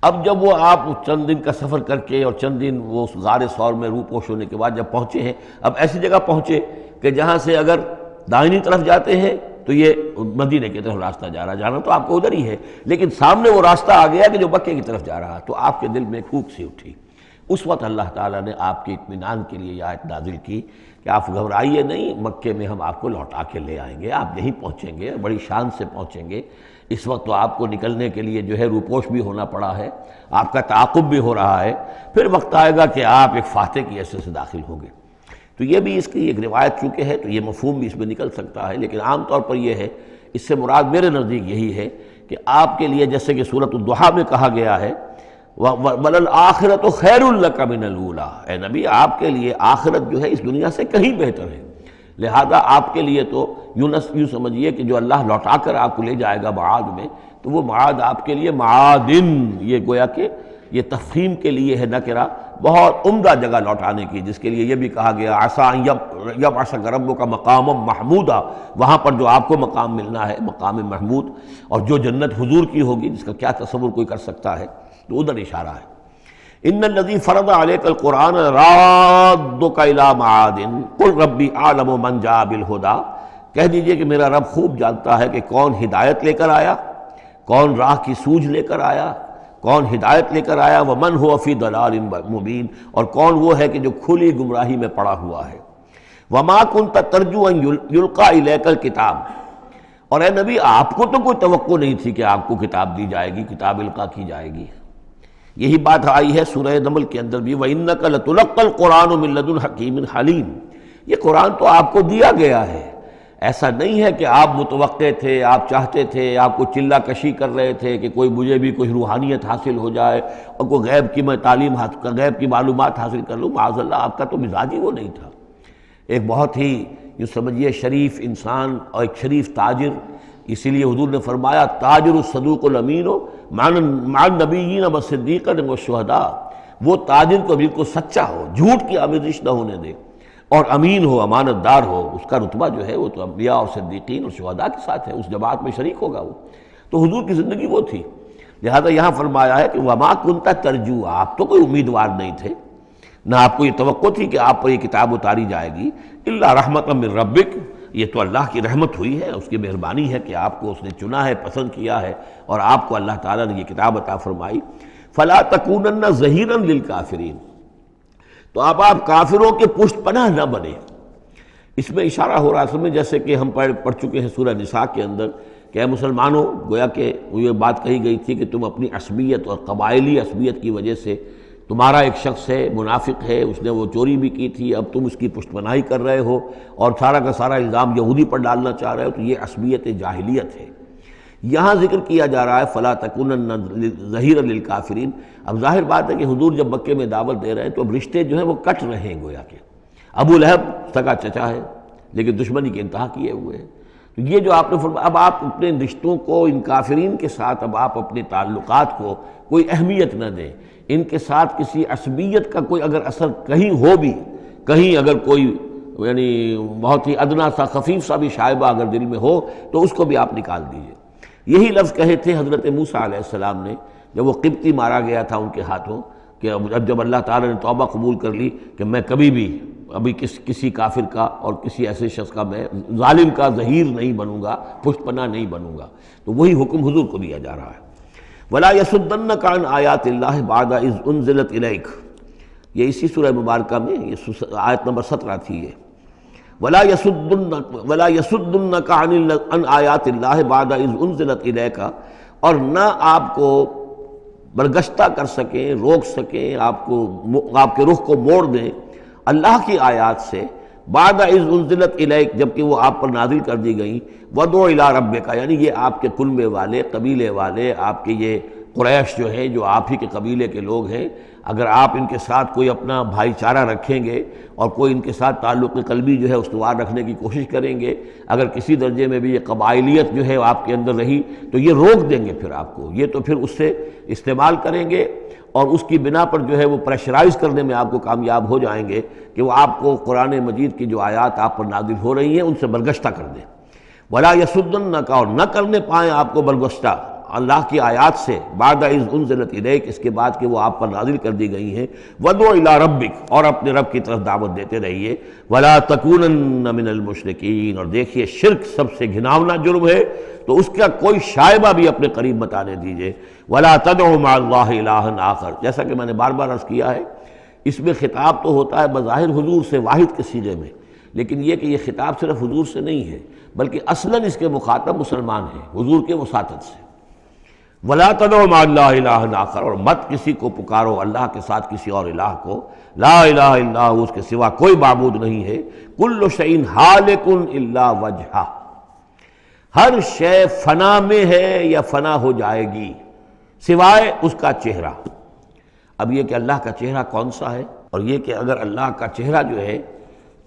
اب جب وہ آپ چند دن کا سفر کر کے اور چند دن وہ غار ثور میں روپوش ہونے کے بعد جب پہنچے ہیں، اب ایسی جگہ پہنچے کہ جہاں سے اگر دائنی طرف جاتے ہیں تو یہ مدینے کی طرف راستہ جا رہا، جانا تو آپ کو ادھر ہی ہے، لیکن سامنے وہ راستہ آ گیا کہ جو مکے کی طرف جا رہا، تو آپ کے دل میں ایک ہوک سی اٹھی۔ اس وقت اللہ تعالیٰ نے آپ کے اطمینان کے لیے یہ آیت نازل کی کہ آپ گھبرائیے نہیں، مکے میں ہم آپ کو لوٹا کے لے آئیں گے، آپ یہیں پہنچیں گے، بڑی شان سے پہنچیں گے۔ اس وقت تو آپ کو نکلنے کے لیے جو ہے روپوش بھی ہونا پڑا ہے، آپ کا تعاقب بھی ہو رہا ہے، پھر وقت آئے گا کہ آپ ایک فاتح کی حیثیت سے داخل ہوں گے۔ تو یہ بھی اس کی ایک روایت چونکہ ہے تو یہ مفہوم بھی اس میں نکل سکتا ہے، لیکن عام طور پر یہ ہے، اس سے مراد میرے نزدیک یہی ہے کہ آپ کے لیے جیسے کہ سورۃ الضحیٰ میں کہا گیا ہے وَلَلْآخِرَةُ خَيْرٌ لَكَ مِنَ الْأُولَىٰ، اے نبی آپ کے لیے آخرت جو ہے اس دنیا سے کہیں بہتر ہے، لہذا آپ کے لیے تو یوں سمجھیے کہ جو اللہ لوٹا کر آپ کو لے جائے گا معاد میں، تو وہ معاد آپ کے لیے معادن، یہ گویا کہ یہ تفہیم کے لیے ہے نکرہ، بہت عمدہ جگہ لوٹانے کی، جس کے لیے یہ بھی کہا گیا عسیٰ ان یبعثک ربک مقاما محمودا، وہاں پر جو آپ کو مقام ملنا ہے مقام محمود، اور جو جنت حضور کی ہوگی جس کا کیا تصور کوئی کر سکتا ہے، تو ادھر اشارہ ہے۔ ان الذی فرض علیک القرآن رادک الی معاد قل ربی اعلم من جاء بالہدی، کہہ دیجئے کہ میرا رب خوب جانتا ہے کہ کون ہدایت لے کر آیا، کون راہ کی سوجھ لے کر آیا، کون ہدایت لے کر آیا، ومن هو فی ضلال مبین، اور کون وہ ہے کہ جو کھلی گمراہی میں پڑا ہوا ہے۔ وما کنت ترجو ان یلقی الیک الکتاب، اور اے نبی آپ کو تو کوئی توقع نہیں تھی کہ آپ کو کتاب دی جائے گی، کتاب القا کی جائے گی۔ یہی بات آئی ہے سورہ نمل کے اندر بھی وَإِنَّكَ لَتُلَقَّى الْقُرْآنُ مِن لَّدُنْ حَكِيمٍ حَلِيمٍ، یہ قرآن تو آپ کو دیا گیا ہے، ایسا نہیں ہے کہ آپ متوقع تھے، آپ چاہتے تھے، آپ کو چلہ کشی کر رہے تھے کہ کوئی مجھے بھی کوئی روحانیت حاصل ہو جائے اور کوئی غیب کی میں تعلیم غیب کی معلومات حاصل کر لوں، معاذ اللہ آپ کا تو مزاج ہی وہ نہیں تھا۔ ایک بہت ہی یوں سمجھیے شریف انسان اور ایک شریف تاجر، اسی لیے حضور نے فرمایا تاجر الصدوق الامین مع النبیین والصدیقین والشہداء، وہ تاجر کو بالکل سچا ہو، جھوٹ کی آمیزش نہ ہونے دے، اور امین ہو، امانت دار ہو، اس کا رتبہ جو ہے وہ تو انبیاء اور صدیقین اور شہداء کے ساتھ ہے، اس جماعت میں شریک ہوگا وہ۔ تو حضور کی زندگی وہ تھی، لہذا یہاں فرمایا ہے کہ وما کنت ترجو، آپ تو کوئی امیدوار نہیں تھے، نہ آپ کو یہ توقع تھی کہ آپ پر یہ کتاب اتاری جائے گی، الا رحمۃ من ربک، یہ تو اللہ کی رحمت ہوئی ہے، اس کی مہربانی ہے کہ آپ کو اس نے چنا ہے، پسند کیا ہے، اور آپ کو اللہ تعالیٰ نے یہ کتاب عطا فرمائی۔ فَلَا تَكُونَنَّ ظَهِيرًا لِلْكَافِرِينَ، تو آپ کافروں کے پشت پناہ نہ بنے۔ اس میں اشارہ ہو رہا ہے، اصل میں جیسے کہ ہم پڑھ چکے ہیں سورہ نساء کے اندر کہ اے مسلمانوں، گویا کہ یہ بات کہی گئی تھی کہ تم اپنی عصبیت اور قبائلی عصبیت کی وجہ سے، تمہارا ایک شخص ہے، منافق ہے، اس نے وہ چوری بھی کی تھی، اب تم اس کی پشت پناہی کر رہے ہو اور سارا کا سارا الزام یہودی پر ڈالنا چاہ رہے ہو، تو یہ عصبیت جاہلیت ہے۔ یہاں ذکر کیا جا رہا ہے فَلَا تَكُونَنَّ ظَهِيرًا لِلْكَافِرِينَ۔ اب ظاہر بات ہے کہ حضور جب مکے میں دعوت دے رہے ہیں تو اب رشتے جو ہیں وہ کٹ رہے ہیں، گویا کہ ابو لہب سگا چچا ہے لیکن دشمنی کی انتہا کیے ہوئے ہیں۔ تو یہ جو آپ نے فرمایا، اب آپ اپنے رشتوں کو ان کافرین کے ساتھ، اب آپ اپنے تعلقات کو کوئی اہمیت نہ دیں، ان کے ساتھ کسی عصبیت کا کوئی اگر اثر کہیں ہو بھی، کہیں اگر کوئی یعنی بہت ہی ادنا سا خفیف سا بھی شائبہ اگر دل میں ہو تو اس کو بھی آپ نکال دیجئے۔ یہی لفظ کہے تھے حضرت موسیٰ علیہ السلام نے جب وہ قبطی مارا گیا تھا ان کے ہاتھوں، کہ اب جب اللہ تعالیٰ نے توبہ قبول کر لی کہ میں کبھی بھی ابھی کسی کافر کا اور کسی ایسے شخص کا، میں ظالم کا ظہیر نہیں بنوں گا، پشت پناہ نہیں بنوں گا، تو وہی حکم حضور کو دیا جا رہا ہے۔ وَلَا يَصُدَّنَّكَ عَنْ آيَاتِ اللَّهِ بَعْدَ إِذْ أُنزِلَتْ إِلَيْكَ، یہ اسی سورہ مبارکہ میں یہ آیت نمبر 17 تھی یہ۔ وَلَا يَصُدُّنَّكَ عَنْ آيَاتِ اللَّهِ بَعْدَ إِذْ أُنزِلَتْ إِلَيْكَ، اور نہ آپ کو برگشتہ کر سکیں، روک سکیں، آپ کے رخ کو موڑ دیں اللہ کی آیات سے، بعد اذ انزلت الیک، جبکہ وہ آپ پر نازل کر دی گئیں، وَدْعُ إِلَىٰ رَبِّكَ، یعنی یہ آپ کے کنبے والے، قبیلے والے، آپ کے یہ قریش جو ہیں، جو آپ ہی کے قبیلے کے لوگ ہیں، اگر آپ ان کے ساتھ کوئی اپنا بھائی چارہ رکھیں گے اور کوئی ان کے ساتھ تعلق قلبی جو ہے استوار رکھنے کی کوشش کریں گے، اگر کسی درجے میں بھی یہ قبائلیت جو ہے آپ کے اندر رہی تو یہ روک دیں گے پھر آپ کو، یہ تو پھر اس سے استعمال کریں گے اور اس کی بنا پر جو ہے وہ پریشرائز کرنے میں آپ کو کامیاب ہو جائیں گے کہ وہ آپ کو قرآن مجید کی جو آیات آپ پر نازل ہو رہی ہیں ان سے برگشتہ کر دیں۔ وَلَا يَصُدُّنَّكَ، اور نہ کرنے پائیں آپ کو برگشتہ اللہ کی آیات سے، بعد اذ انزلت الیک، اس کے بعد کہ وہ آپ پر نازل کر دی گئی ہیں، وَدْعُ إِلَىٰ رَبِّكَ، اور اپنے رب کی طرف دعوت دیتے رہیے، وَلَا تَكُونَنَّ مِنَ الْمُشْرِكِينَ، اور دیکھیے شرک سب سے گھناؤنا جرم ہے تو اس کا کوئی شائبہ بھی اپنے قریب مت آنے دیجیے۔ وَلَا تَدْعُ مَعَ اللَّهِ إِلَٰهًا آخر، جیسا کہ میں نے بار بار عرض کیا ہے، اس میں خطاب تو ہوتا ہے بظاہر حضور سے واحد کے صیغے میں، لیکن یہ کہ یہ خطاب صرف حضور سے نہیں ہے بلکہ اصلاً اس کے مخاطب مسلمان ہیں، حضور کے وساطت سے۔ وَلَا تَدْعُ مَعَ اللَّهِ إِلَٰهًا آخر، اور مت کسی کو پکارو اللہ کے ساتھ کسی اور الہ کو، لا الہ الا ہو، اس کے سوا کوئی معبود نہیں ہے، کل شیء ہالک الا وجہہ، ہر شے فنا میں ہے یا فنا ہو جائے گی سوائے اس کا چہرہ۔ اب یہ کہ اللہ کا چہرہ کون سا ہے، اور یہ کہ اگر اللہ کا چہرہ جو ہے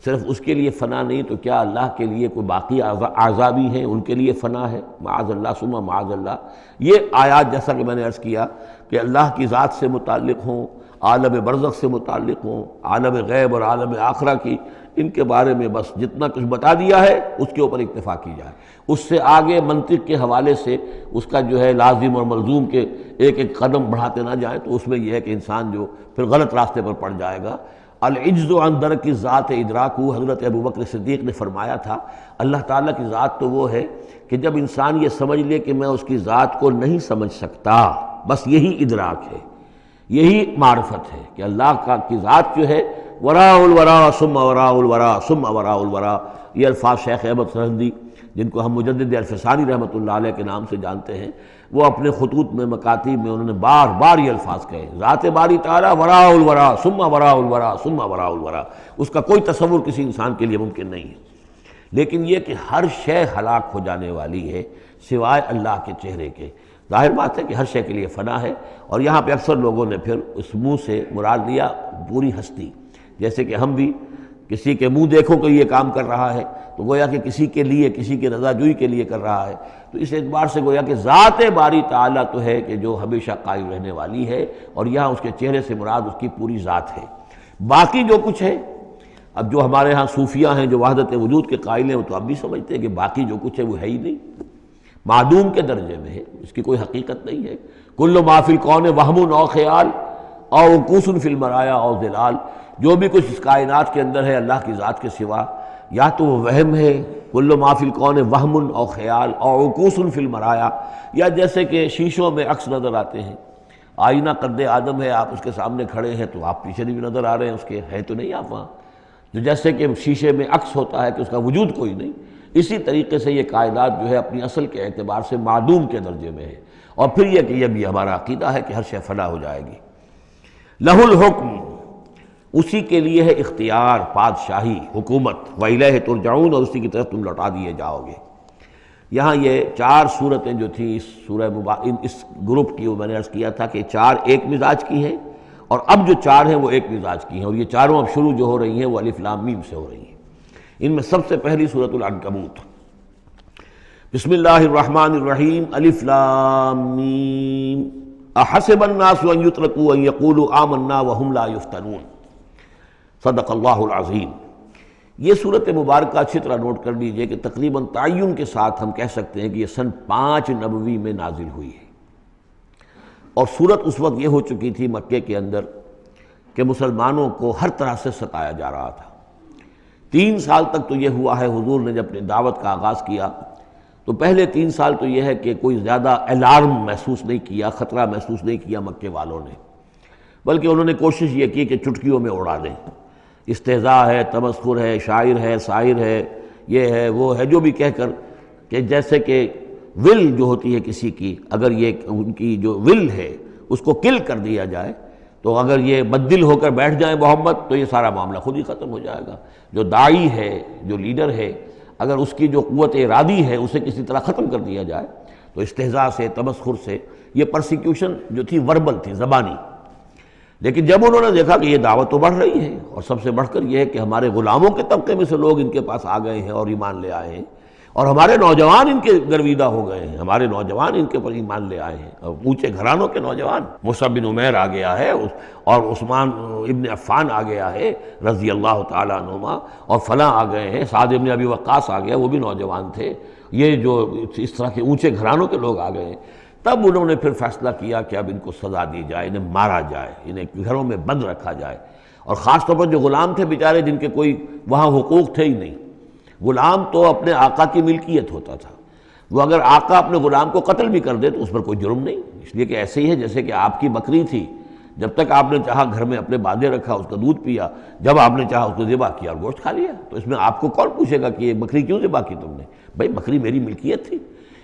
صرف اس کے لیے فنا نہیں تو کیا اللہ کے لیے کوئی باقی اعضاء بھی ہیں، ان کے لیے فنا ہے؟ معاذ اللہ ثم معاذ اللہ۔ یہ آیات جیسا کہ میں نے عرض کیا کہ اللہ کی ذات سے متعلق ہوں، عالم برزخ سے متعلق ہوں، عالم غیب اور عالم آخرہ کی، ان کے بارے میں بس جتنا کچھ بتا دیا ہے اس کے اوپر اکتفا کی جائے، اس سے آگے منطق کے حوالے سے اس کا جو ہے لازم اور ملزوم کے ایک ایک قدم بڑھاتے نہ جائیں، تو اس میں یہ ہے کہ انسان جو پھر غلط راستے پر پڑ جائے گا۔ العجز عن درک ذات ادراک، حضرت ابوبکر صدیق نے فرمایا تھا اللہ تعالیٰ کی ذات تو وہ ہے کہ جب انسان یہ سمجھ لے کہ میں اس کی ذات کو نہیں سمجھ سکتا، بس یہی ادراک ہے، یہی معرفت ہے کہ اللہ کی ذات جو ہے وراء الورا ثم وراء الورا ثم وراء الورا۔ یہ الفاظ شیخ احمد سرہندی، جن کو ہم مجدد الفسانی رحمۃ اللہ علیہ کے نام سے جانتے ہیں، وہ اپنے خطوط میں مکاتیب میں انہوں نے بار بار یہ الفاظ کہے، ذات باری تعالیٰ وراء الورا ثم وراء الورا ثم وراء الورا، اس کا کوئی تصور کسی انسان کے لیے ممکن نہیں ہے۔ لیکن یہ کہ ہر شے ہلاک ہو جانے والی ہے سوائے اللہ کے چہرے کے۔ ظاہر بات ہے کہ ہر شے کے لیے فنا ہے، اور یہاں پہ اکثر لوگوں نے پھر اس منہ سے مراد لیا پوری ہستی، جیسے کہ ہم بھی کسی کے منہ دیکھو کہ یہ کام کر رہا ہے تو گویا کہ کسی کے لیے، کسی کی رضا جوئی کے لیے کر رہا ہے، تو اس اعتبار سے گویا کہ ذات باری تعالیٰ تو ہے کہ جو ہمیشہ قائم رہنے والی ہے، اور یہاں اس کے چہرے سے مراد اس کی پوری ذات ہے۔ باقی جو کچھ ہے، اب جو ہمارے ہاں صوفیہ ہیں جو وحدت وجود کے قائل ہیں، وہ تو اب بھی سمجھتے ہیں کہ باقی جو کچھ ہے وہ ہے ہی نہیں، معدوم کے درجے میں ہے، اس کی کوئی حقیقت نہیں ہے۔ کل ما فی الکون وہم او خیال او وقوف فی المرایا او ظلال، جو بھی کچھ اس کائنات کے اندر ہے اللہ کی ذات کے سوا یا تو وہ وہم ہے، کل ما فی الکون وہم اور خیال اور عکوس فی المرایا، یا جیسے کہ شیشوں میں عکس نظر آتے ہیں، آئینہ قد آدم ہے، آپ اس کے سامنے کھڑے ہیں تو آپ پیچھے بھی نظر آ رہے ہیں، اس کے ہے تو نہیں آپ وہاں، جو جیسے کہ شیشے میں عکس ہوتا ہے کہ اس کا وجود کوئی نہیں، اسی طریقے سے یہ کائنات جو ہے اپنی اصل کے اعتبار سے معدوم کے درجے میں ہے۔ اور پھر یہ کہ یہ بھی ہمارا عقیدہ ہے کہ ہر شے فنا ہو جائے گی۔ لہ الحکم، اسی کے لیے ہے اختیار، بادشاہی، حکومت، وَإِلَيْهِ تُرْجَعُونَ، اور اسی کی طرف تم لوٹا دیے جاؤ گے۔ یہاں یہ 4 صورتیں جو تھیں اس سورہ اس گروپ کی، وہ میں نے عرض کیا تھا کہ 4 ایک مزاج کی ہیں، اور اب جو 4 ہیں وہ ایک مزاج کی ہیں، اور یہ چاروں اب شروع جو ہو رہی ہیں وہ الف لام میم سے ہو رہی ہیں۔ ان میں سب سے پہلی سورۃ العنکبوت، بسم اللہ الرحمن الرحیم، الف لام میم، احسب الناس ان یترکوا ان یقولوا آمنا وهم لا یفتنون، صدق اللہ العظیم۔ یہ صورت مبارکہ اچھی طرح نوٹ کر لیجئے کہ تقریباً تعین کے ساتھ ہم کہہ سکتے ہیں کہ یہ سن 5 نبوی میں نازل ہوئی ہے، اور صورت اس وقت یہ ہو چکی تھی مکے کے اندر کہ مسلمانوں کو ہر طرح سے ستایا جا رہا تھا۔ 3 سال تک تو یہ ہوا ہے، حضور نے جب اپنی دعوت کا آغاز کیا تو پہلے 3 سال تو یہ ہے کہ کوئی زیادہ الارم محسوس نہیں کیا، خطرہ محسوس نہیں کیا مکے والوں نے، بلکہ انہوں نے کوشش یہ کی کہ چٹکیوں میں اڑا دیں۔ استہزاء ہے، تمسخر ہے، شاعر ہے، ساحر ہے، یہ ہے وہ ہے، جو بھی کہہ کر کہ جیسے کہ ول جو ہوتی ہے کسی کی، اگر یہ ان کی جو ول ہے اس کو کل کر دیا جائے تو اگر یہ بددل ہو کر بیٹھ جائیں محمد تو یہ سارا معاملہ خود ہی ختم ہو جائے گا۔ جو داعی ہے، جو لیڈر ہے، اگر اس کی جو قوت ارادی ہے اسے کسی طرح ختم کر دیا جائے تو استہزاء سے، تمسخر سے، یہ پرسیکیوشن جو تھی وربل تھی، زبانی۔ لیکن جب انہوں نے دیکھا کہ یہ دعوت تو بڑھ رہی ہے، اور سب سے بڑھ کر یہ ہے کہ ہمارے غلاموں کے طبقے میں سے لوگ ان کے پاس آ گئے ہیں اور ایمان لے آئے ہیں، اور ہمارے نوجوان ان کے گرویدہ ہو گئے ہیں، ہمارے نوجوان ان کے پر ایمان لے آئے ہیں، اور اونچے گھرانوں کے نوجوان، مصعب بن عمیر آ گیا ہے، اور عثمان ابن عفان آ گیا ہے رضی اللہ تعالیٰ عنہما، اور فلاں آ گئے ہیں، سعد ابن ابی وقاص آ گیا، وہ بھی نوجوان تھے، یہ جو اس طرح کے اونچے گھرانوں کے لوگ آ گئے ہیں۔ تب انہوں نے پھر فیصلہ کیا کہ اب ان کو سزا دی جائے، انہیں مارا جائے، انہیں گھروں میں بند رکھا جائے، اور خاص طور پر جو غلام تھے بیچارے، جن کے کوئی وہاں حقوق تھے ہی نہیں۔ غلام تو اپنے آقا کی ملکیت ہوتا تھا، وہ اگر آقا اپنے غلام کو قتل بھی کر دے تو اس پر کوئی جرم نہیں، اس لیے کہ ایسے ہی ہے جیسے کہ آپ کی بکری تھی، جب تک آپ نے چاہا گھر میں اپنے باندھے رکھا، اس کا دودھ پیا، جب آپ نے چاہا اس کو ذبح کیا اور گوشت کھا لیا، تو اس میں آپ کو کون پوچھے گا کہ یہ بکری کیوں ذبح کی تم نے؟ بھائی بکری میری ملکیت تھی۔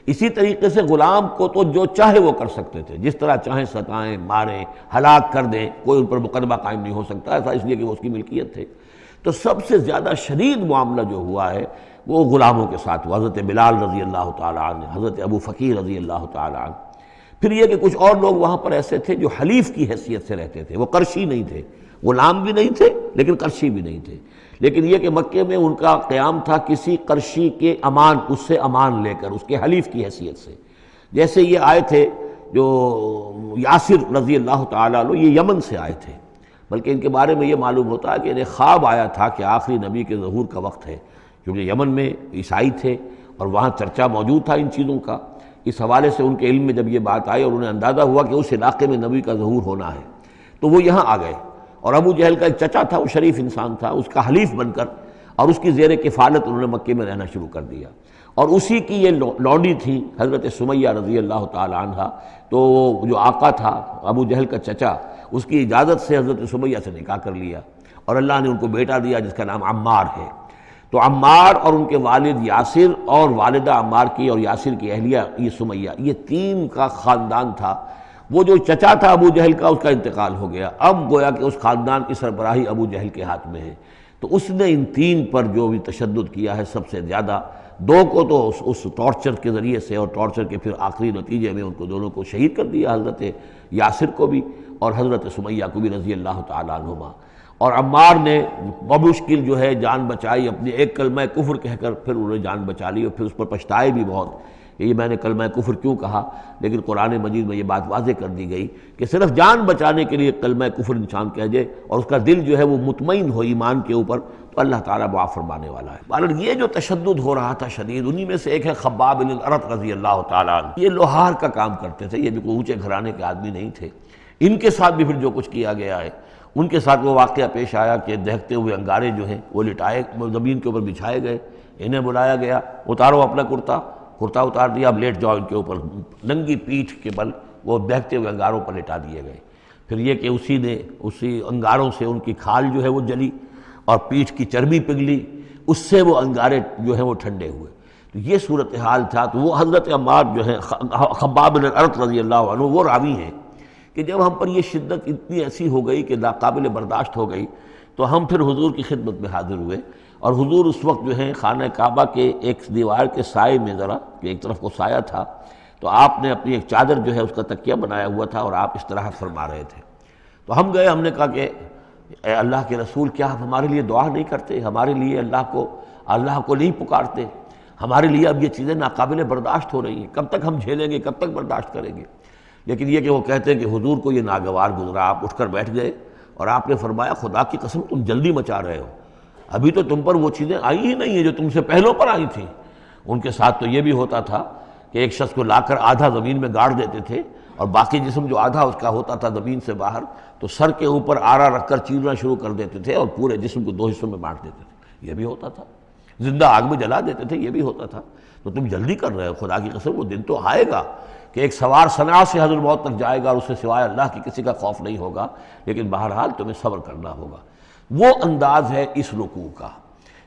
اسی طریقے سے غلام کو تو جو چاہے وہ کر سکتے تھے، جس طرح چاہیں ستائیں، ماریں، ہلاک کر دیں، کوئی ان پر مقدمہ قائم نہیں ہو سکتا، ایسا اس لیے کہ وہ اس کی ملکیت تھے۔ تو سب سے زیادہ شدید معاملہ جو ہوا ہے وہ غلاموں کے ساتھ ہوا، حضرت بلال رضی اللہ تعالیٰ عنہ، حضرت ابو فقیر رضی اللہ تعالیٰ عنہ۔ پھر یہ کہ کچھ اور لوگ وہاں پر ایسے تھے جو حلیف کی حیثیت سے رہتے تھے، وہ قرشی نہیں تھے، غلام بھی نہیں تھے لیکن قرشی بھی نہیں تھے، لیکن یہ کہ مکے میں ان کا قیام تھا کسی قرشی کے امان، اس سے امان لے کر، اس کے حلیف کی حیثیت سے۔ جیسے یہ آئے تھے جو یاسر رضی اللہ تعالیٰ عنہ، یہ یمن سے آئے تھے، بلکہ ان کے بارے میں یہ معلوم ہوتا ہے کہ انہیں خواب آیا تھا کہ آخری نبی کے ظہور کا وقت ہے، کیونکہ یمن میں عیسائی تھے اور وہاں چرچا موجود تھا ان چیزوں کا۔ اس حوالے سے ان کے علم میں جب یہ بات آئی اور انہیں اندازہ ہوا کہ اس علاقے میں نبی کا ظہور ہونا ہے تو وہ یہاں آ گئے، اور ابو جہل کا ایک چچا تھا، وہ شریف انسان تھا، اس کا حلیف بن کر اور اس کی زیر کفالت انہوں نے مکے میں رہنا شروع کر دیا، اور اسی کی یہ لونڈی تھی حضرت سمیہ رضی اللہ تعالی عنہ۔ تو جو آقا تھا ابو جہل کا چچا، اس کی اجازت سے حضرت سمیہ سے نکاح کر لیا، اور اللہ نے ان کو بیٹا دیا جس کا نام عمار ہے۔ تو عمار اور ان کے والد یاسر اور والدہ عمار کی اور یاسر کی اہلیہ یہ سمیہ، یہ 3 کا خاندان تھا۔ وہ جو چچا تھا ابو جہل کا، اس کا انتقال ہو گیا، اب گویا کہ اس خاندان کی سربراہی ابو جہل کے ہاتھ میں ہے۔ تو اس نے ان 3 پر جو بھی تشدد کیا ہے سب سے زیادہ، 2 کو تو اس ٹارچر کے ذریعے سے، اور ٹارچر کے پھر آخری نتیجے میں ان کو دونوں کو شہید کر دیا، حضرت یاسر کو بھی اور حضرت سمیہ کو بھی رضی اللہ تعالیٰ عنہما۔ اور عمار نے بمشکل جو ہے جان بچائی، اپنے ایک کلمہ کفر کہہ کر پھر انہوں نے جان بچا لی، اور پھر اس پر پچھتائے بھی بہت کہ یہ میں نے کلمہ کفر کیوں کہا، لیکن قرآن مجید میں یہ بات واضح کر دی گئی کہ صرف جان بچانے کے لیے کلمہ کفر انسان کہہ دے اور اس کا دل جو ہے وہ مطمئن ہو ایمان کے اوپر، تو اللہ تعالیٰ معاف فرمانے والا ہے۔ بہرحال یہ جو تشدد ہو رہا تھا شدید، انہی میں سے ایک ہے خباب بن الارت رضی اللہ تعالیٰ عنہ۔ یہ لوہار کا کام کرتے تھے، یہ بھی کوئی اونچے گھرانے کے آدمی نہیں تھے۔ ان کے ساتھ بھی پھر جو کچھ کیا گیا ہے ان کے ساتھ وہ واقعہ پیش آیا کہ دہکتے ہوئے انگارے جو ہیں وہ لٹائے زمین کے اوپر بچھائے گئے، انہیں بلایا گیا، اتارو اپنا کرتا اتار دیا، اب لیٹ جاؤ ان کے اوپر، ننگی پیٹھ کے بل وہ دہکتے ہوئے انگاروں پر لٹا دیے گئے۔ پھر یہ کہ اسی انگاروں سے ان کی کھال جو ہے وہ جلی اور پیٹھ کی چربی پگھلی، اس سے وہ انگارے جو ہیں وہ ٹھنڈے ہوئے۔ تو یہ صورتحال تھا۔ تو وہ حضرت عمار جو ہیں خباب بن الارت رضی اللہ عنہ وہ راوی ہیں کہ جب ہم پر یہ شدت اتنی ایسی ہو گئی کہ ناقابل برداشت ہو گئی تو ہم پھر حضور کی خدمت میں حاضر ہوئے، اور حضور اس وقت جو ہے خانہ کعبہ کے ایک دیوار کے سائے میں ذرا کہ ایک طرف کو سایہ تھا، تو آپ نے اپنی ایک چادر جو ہے اس کا تکیہ بنایا ہوا تھا اور آپ استراحت فرما رہے تھے۔ تو ہم گئے، ہم نے کہا کہ اے اللہ کے رسول، کیا آپ ہمارے لیے دعا نہیں کرتے، ہمارے لیے اللہ کو نہیں پکارتے؟ ہمارے لیے اب یہ چیزیں ناقابل برداشت ہو رہی ہیں، کب تک ہم جھیلیں گے، کب تک برداشت کریں گے؟ لیکن یہ کہ وہ کہتے ہیں کہ حضور کو یہ ناگوار گزرا، آپ اٹھ کر بیٹھ گئے اور آپ نے فرمایا خدا کی قسم تم جلدی مچا رہے ہو، ابھی تو تم پر وہ چیزیں آئی ہی نہیں ہیں جو تم سے پہلوں پر آئی تھیں۔ ان کے ساتھ تو یہ بھی ہوتا تھا کہ ایک شخص کو لا کر آدھا زمین میں گاڑ دیتے تھے اور باقی جسم جو آدھا اس کا ہوتا تھا زمین سے باہر، تو سر کے اوپر آرا رکھ کر چیرنا شروع کر دیتے تھے اور پورے جسم کو 2 حصوں میں بانٹ دیتے تھے، یہ بھی ہوتا تھا۔ زندہ آگ میں جلا دیتے تھے، یہ بھی ہوتا تھا۔ تو تم جلدی کر رہے ہو، خدا کی قسم وہ دن تو آئے گا کہ ایک سوار صنعاء سے حضرت موت تک جائے گا اور اس سے سوائے اللہ کی کسی کا خوف نہیں ہوگا، لیکن بہرحال تمہیں صبر کرنا ہوگا۔ وہ انداز ہے اس رکوع کا۔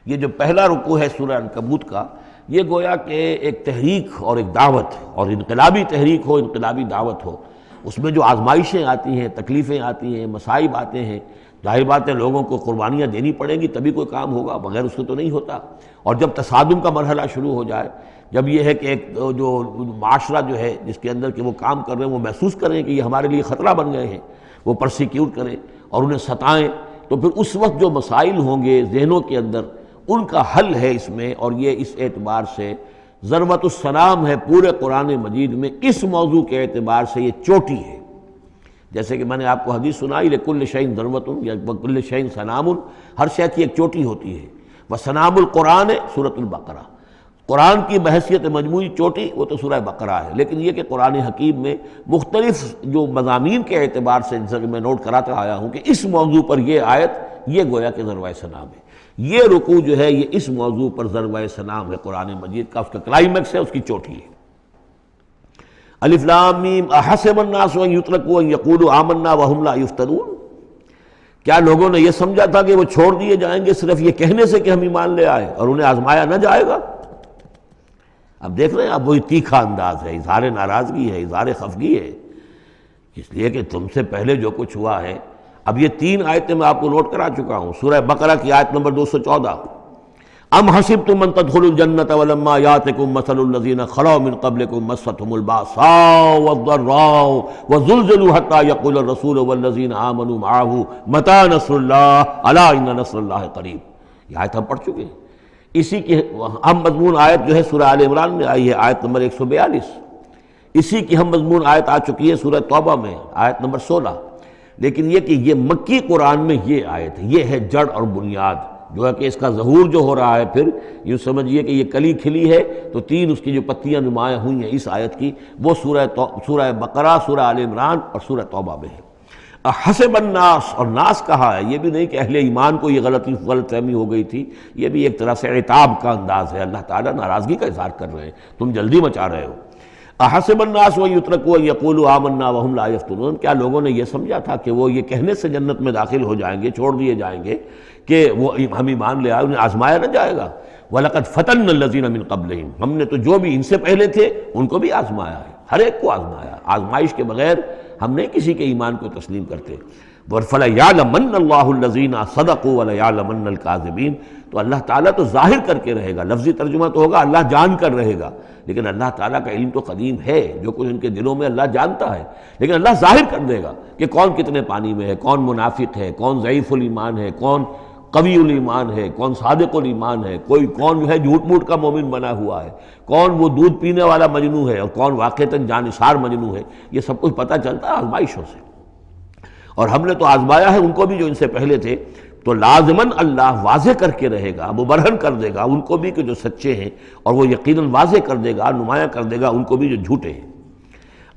یہ جو پہلا رکوع ہے سورہ عنکبوت کا، یہ گویا کہ ایک تحریک اور ایک دعوت، اور انقلابی تحریک ہو، انقلابی دعوت ہو، اس میں جو آزمائشیں آتی ہیں، تکلیفیں آتی ہیں، مصائب آتے ہیں، ظاہر بات ہے لوگوں کو قربانیاں دینی پڑیں گی تبھی کوئی کام ہوگا، بغیر اس کے تو نہیں ہوتا۔ اور جب تصادم کا مرحلہ شروع ہو جائے، جب یہ ہے کہ ایک جو معاشرہ جو ہے جس کے اندر کہ وہ کام کر رہے ہیں وہ محسوس کریں کہ یہ ہمارے لیے خطرہ بن گئے ہیں، وہ پرسیکیوٹ کریں اور انہیں ستائیں، تو پھر اس وقت جو مسائل ہوں گے ذہنوں کے اندر ان کا حل ہے اس میں۔ اور یہ اس اعتبار سے ضربۃ السلام ہے پورے قرآن مجید میں، اس موضوع کے اعتبار سے یہ چوٹی ہے۔ جیسے کہ میں نے آپ کو حدیث سنائی لکل شیء ضربۃ یا کل شیء سلام، ہر شے کی ایک چوٹی ہوتی ہے۔ وسلام القرآن سورۃ البقرہ، قرآن کی بحیثیت مجموعی چوٹی وہ تو سورہ بقرہ ہے، لیکن یہ کہ قرآن حکیم میں مختلف جو مضامین کے اعتبار سے جیسا کہ میں نوٹ کراتا آیا ہوں کہ اس موضوع پر یہ آیت یہ گویا کہ ضربہ سلام ہے، یہ رکوع جو ہے یہ اس موضوع پر ضربہ سلام ہے قرآن مجید کا، اس کا کلائمیکس ہے، اس کی چوٹی ہے۔ الف لام میم احسب الناس ان یترکوا ان یقولوا آمنا وهم لا یفتنون، کیا لوگوں نے یہ سمجھا تھا کہ وہ چھوڑ دیے جائیں گے صرف یہ کہنے سے کہ ہم ایمان لے آئے اور انہیں آزمایا نہ جائے گا؟ اب دیکھ رہے ہیں، اب وہی تیکھا انداز ہے، اظہار ناراضگی ہے، اظہار خفگی ہے، اس لیے کہ تم سے پہلے جو کچھ ہوا ہے۔ اب یہ 3 آیتیں میں آپ کو نوٹ کرا چکا ہوں، سورہ بقرہ کی آیت نمبر 214، ام حسبتم ان تدخلوا الجنۃ ولما یاتکم مثل الذین خلوا من قبلکم مستهم الباساء والضراء وزلزلوا حتى یقول الرسول والذین آمنوا معه متى نصر اللہ الا ان نصر اللہ قریب۔ یہ آیت ہم پڑھ چکے ہیں۔ اسی کی ہم مضمون آیت جو ہے سورہ آل عمران میں آئی ہے، آیت نمبر 142۔ اسی کی ہم مضمون آیت آ چکی ہے سورہ توبہ میں، آیت نمبر 16۔ لیکن یہ کہ یہ مکی قرآن میں یہ آیت ہے، یہ ہے جڑ اور بنیاد، جو ہے کہ اس کا ظہور جو ہو رہا ہے، پھر یوں سمجھیے کہ یہ کلی کھلی ہے تو 3 اس کی جو پتیاں نمایاں ہوئی ہیں اس آیت کی، وہ سورہ بقرہ، سورہ آل عمران اور سورہ توبہ میں ہے۔ حسب الناس، اور ناس کہا ہے، یہ بھی نہیں کہ اہل ایمان کو یہ غلط فہمی ہو گئی تھی، یہ بھی ایک طرح سے عتاب کا انداز ہے، اللہ تعالیٰ ناراضگی کا اظہار کر رہے ہیں، تم جلدی مچا رہے ہو۔ احسب الناس ان یترکوا ان یقولوا آمنا وهم لا یفتنون، کیا لوگوں نے یہ سمجھا تھا کہ وہ یہ کہنے سے جنت میں داخل ہو جائیں گے، چھوڑ دیے جائیں گے کہ وہ ہم ایمان لے آئے، انہیں آزمایا نہ جائے گا؟ وَلَقَدْ فَتَنَّا الَّذِينَ مِن قَبْلِهِمْ، ہم نے تو جو بھی ان سے پہلے تھے ان کو بھی آزمایا ہے، ہر ایک کو آزمایا، آزمائش کے بغیر ہم نہیں کسی کے ایمان کو تسلیم کرتے۔ فَلَيَعْلَمَنَّ اللَّهُ الَّذِينَ صَدَقُوا وَلَيَعْلَمَنَّ الْكَاذِبِينَ، تو اللہ تعالیٰ تو ظاہر کر کے رہے گا، لفظی ترجمہ تو ہوگا اللہ جان کر رہے گا، لیکن اللہ تعالیٰ کا علم تو قدیم ہے، جو کچھ ان کے دلوں میں اللہ جانتا ہے، لیکن اللہ ظاہر کر دے گا کہ کون کتنے پانی میں ہے، کون منافق ہے، کون ضعیف الایمان ہے، کون قوی الایمان ہے، کون صادق الایمان ہے، کون جو ہے جھوٹ موٹ کا مومن بنا ہوا ہے، کون وہ دودھ پینے والا مجنو ہے اور کون واقعتاً جانثار مجنو ہے، یہ سب کچھ پتہ چلتا ہے آزمائشوں سے۔ اور ہم نے تو آزمایا ہے ان کو بھی جو ان سے پہلے تھے، تو لازماً اللہ واضح کر کے رہے گا، مبرہن کر دے گا ان کو بھی کہ جو سچے ہیں، اور وہ یقیناً واضح کر دے گا، نمایاں کر دے گا ان کو بھی جو جھوٹے ہیں۔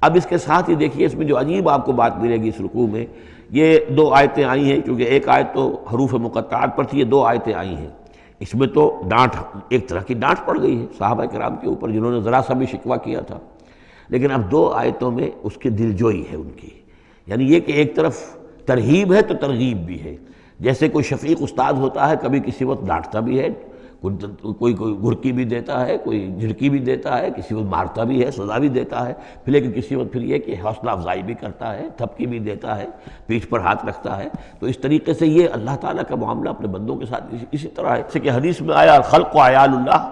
اب اس کے ساتھ ہی دیکھیے اس میں جو عجیب آپ کو بات ملے گی اس رکوع میں، یہ دو آیتیں آئی ہیں، کیونکہ ایک آیت تو حروف مقطعات پر تھی، یہ دو آیتیں آئی ہیں، اس میں تو ڈانٹ، ایک طرح کی ڈانٹ پڑ گئی ہے صحابہ کرام کے اوپر جنہوں نے ذرا سا بھی شکوہ کیا تھا، لیکن اب دو آیتوں میں اس کی دلجوئی ہے ان کی، یعنی یہ کہ ایک طرف ترغیب ہے تو ترغیب بھی ہے، جیسے کوئی شفیق استاد ہوتا ہے کبھی کسی وقت ڈانٹتا بھی ہے، کوئی گھرکی بھی دیتا ہے، کوئی جھڑکی بھی دیتا ہے، کسی وقت مارتا بھی ہے، سزا بھی دیتا ہے، پھر لیکن کسی وقت پھر یہ کہ حوصلہ افزائی بھی کرتا ہے، تھپکی بھی دیتا ہے، پیٹھ پر ہاتھ رکھتا ہے۔ تو اس طریقے سے یہ اللہ تعالیٰ کا معاملہ اپنے بندوں کے ساتھ اسی طرح ہے، جیسے کہ حدیث میں آیا الخلق عیال اللہ،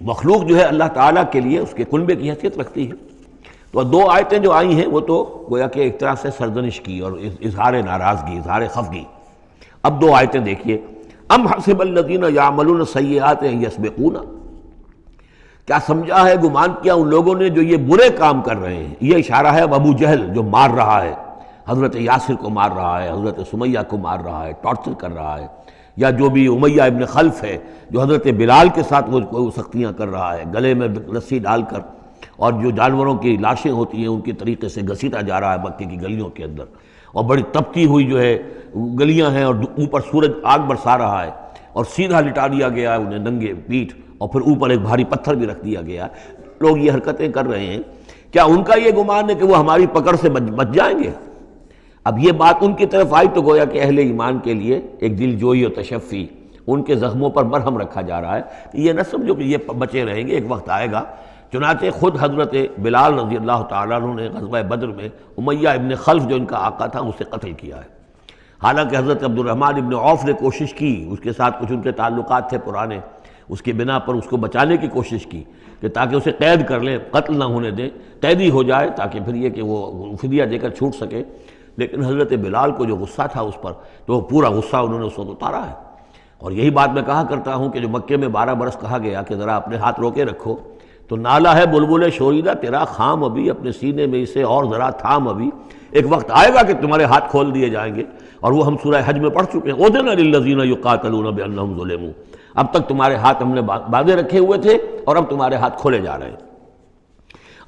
مخلوق جو ہے اللہ تعالیٰ کے لیے اس کے کنبے کی حیثیت رکھتی ہے۔ تو دو آیتیں جو آئی ہیں وہ تو گویا کہ ایک طرح سے سرزنش کی اور اظہار ناراضگی، اظہار خفگی۔ اب دو آیتیں دیکھیے، ام حسب الذین یعملون السیئات ان یسبقونا، کیا سمجھا ہے، گمان کیا ان لوگوں نے جو یہ برے کام کر رہے ہیں، یہ اشارہ ہے اب ابو جہل جو مار رہا ہے، حضرت یاسر کو مار رہا ہے، حضرت سمیہ کو مار رہا ہے، ٹارچر کر رہا ہے، یا جو بھی امیہ ابن خلف ہے جو حضرت بلال کے ساتھ وہ سختیاں کر رہا ہے، گلے میں رسی ڈال کر، اور جو جانوروں کی لاشیں ہوتی ہیں ان کے طریقے سے گھسیٹا جا رہا ہے مکے کی گلیوں کے اندر، اور بڑی تپتی ہوئی جو ہے گلیاں ہیں اور اوپر سورج آگ برسا رہا ہے، اور سیدھا لٹا دیا گیا ہے انہیں ننگے پیٹھ، اور پھر اوپر ایک بھاری پتھر بھی رکھ دیا گیا ہے۔ لوگ یہ حرکتیں کر رہے ہیں، کیا ان کا یہ گمان ہے کہ وہ ہماری پکڑ سے بچ جائیں گے؟ اب یہ بات ان کی طرف آئی تو گویا کہ اہل ایمان کے لیے ایک دل جوئی اور تشفی، ان کے زخموں پر مرہم رکھا جا رہا ہے، یہ نہ سمجھو کہ یہ بچے رہیں گے، ایک وقت آئے گا۔ چنانچہ خود حضرت بلال رضی اللہ تعالیٰ عنہ نے غزوہ بدر میں امیہ ابن خلف جو ان کا آقا تھا اسے قتل کیا ہے، حالانکہ حضرت عبد الرحمن ابن عوف نے کوشش کی، اس کے ساتھ کچھ ان کے تعلقات تھے پرانے، اس کی بنا پر اس کو بچانے کی کوشش کی کہ تاکہ اسے قید کر لیں، قتل نہ ہونے دیں، قیدی ہو جائے تاکہ پھر یہ کہ وہ فدیہ دے کر چھوٹ سکے، لیکن حضرت بلال کو جو غصہ تھا اس پر، تو وہ پورا غصہ انہوں نے اس وقت اتارا ہے۔ اور یہی بات میں کہا کرتا ہوں کہ جو مکے میں 12 برس کہا گیا کہ ذرا اپنے ہاتھ روکے رکھو، تو نالا ہے بلبل شوریدہ تیرا خام ابھی، اپنے سینے میں اسے اور ذرا تھام ابھی، ایک وقت آئے گا کہ تمہارے ہاتھ کھول دیے جائیں گے، اور وہ ہم سورہ حج میں پڑھ چکے ہیں، اذن للذین یقاتلون بانہم ظلموا، اب تک تمہارے ہاتھ ہم نے باندھے رکھے ہوئے تھے اور اب تمہارے ہاتھ کھولے جا رہے ہیں۔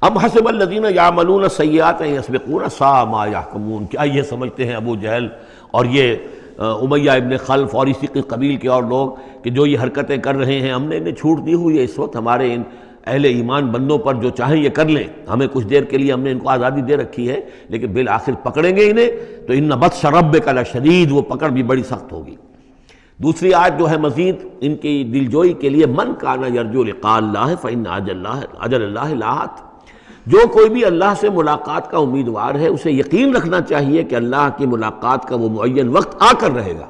ام حسب الذین یعملون السیئات ان یسبقونا ساء ما یحکمون، کیا یہ سمجھتے ہیں ابو جہل اور یہ امیہ ابن خلف اور اسی قبیل کے اور لوگ کہ جو یہ حرکتیں کر رہے ہیں ہم نے انہیں چھوٹ دی ہوئی ہے، اس وقت ہمارے ان اہل ایمان بندوں پر جو چاہیں یہ کر لیں، ہمیں کچھ دیر کے لیے ہم نے ان کو آزادی دے رکھی ہے، لیکن بالآخر پکڑیں گے انہیں تو ان بطش ربک لشدید، وہ پکڑ بھی بڑی سخت ہوگی۔ دوسری آیت جو ہے مزید ان کی دلجوئی کے لیے، من کان یرجو لقاء اللہ فإن اجل اللہ لآت، جو کوئی بھی اللہ سے ملاقات کا امیدوار ہے اسے یقین رکھنا چاہیے کہ اللہ کی ملاقات کا وہ معین وقت آ کر رہے گا۔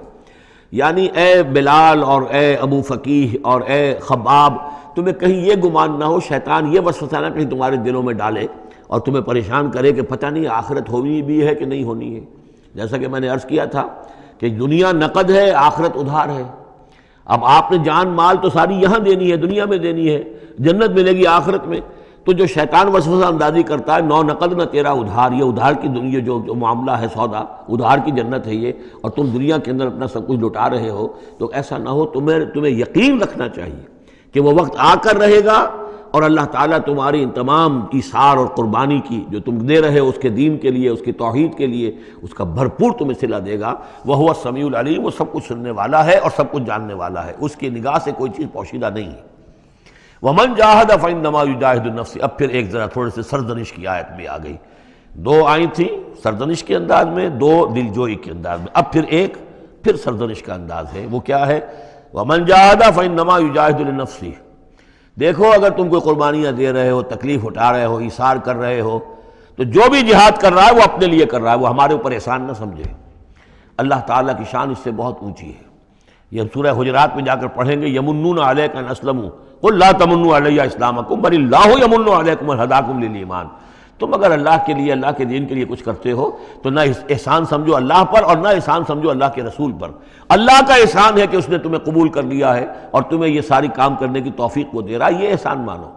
یعنی اے بلال اور اے ابو فقیہ اور اے خباب، تمہیں کہیں یہ گمان نہ ہو، شیطان یہ وسوسہ نہ کہیں تمہارے دلوں میں ڈالے اور تمہیں پریشان کرے کہ پتہ نہیں آخرت ہونی بھی ہے کہ نہیں ہونی ہے۔ جیسا کہ میں نے عرض کیا تھا کہ دنیا نقد ہے، آخرت ادھار ہے۔ اب آپ نے جان مال تو ساری یہاں دینی ہے، دنیا میں دینی ہے، جنت ملے گی آخرت میں، تو جو شیطان وسوسہ اندازی کرتا ہے نو نقد نہ تیرا ادھار، یہ ادھار کی دنیا جو معاملہ ہے، سودا ادھار کی جنت ہے یہ، اور تم دنیا کے اندر اپنا سب کچھ لٹا رہے ہو، تو ایسا نہ ہو، تمہیں یقین رکھنا چاہیے کہ وہ وقت آ کر رہے گا اور اللہ تعالیٰ تمہاری ان تمام ایثار اور قربانی کی جو تم دے رہے ہو اس کے دین کے لیے، اس کی توحید کے لیے، اس کا بھرپور تمہیں صلہ دے گا۔ وَهُوَ السَّمِيعُ الْعَلِيمُ، وہ سب کچھ سننے والا ہے اور سب کچھ جاننے والا ہے، اس کی نگاہ سے کوئی چیز پوشیدہ نہیں ہے۔ وَمَنْ جَاهَدَ فَإِنَّمَا يُجَاهِدُ نَفْسِهِ، اب پھر ایک ذرا تھوڑے سے سرزنش کی آیت میں آ گئی، دو آئی تھی سرزنش کے انداز میں، دو دلجوئی کے انداز میں، اب پھر ایک پھر سرزنش کا انداز ہے، وہ کیا ہے؟ وَمَنْ جَاهَدَ فَإِنَّمَا يُجَاهِدُ لِنَفْسِهِ، دیکھو اگر تم کوئی قربانیاں دے رہے ہو، تکلیف اٹھا رہے ہو، ایثار کر رہے ہو، تو جو بھی جہاد کر رہا ہے وہ اپنے لیے کر رہا ہے، وہ ہمارے اوپر احسان نہ سمجھے۔ اللہ تعالیٰ کی شان اس سے بہت اونچی ہے، یہ ہم سورہ حجرات میں جا کر پڑھیں گے، یمنون علیک ان اسلموا قل لا تمنوا علی اسلامکم بل اللہ یمن علیکم ان ہداکم للایمان، تم اگر اللہ کے لیے، اللہ کے دین کے لیے کچھ کرتے ہو تو نہ احسان سمجھو اللہ پر اور نہ احسان سمجھو اللہ کے رسول پر، اللہ کا احسان ہے کہ اس نے تمہیں قبول کر لیا ہے اور تمہیں یہ ساری کام کرنے کی توفیق وہ دے رہا ہے، یہ احسان مانو۔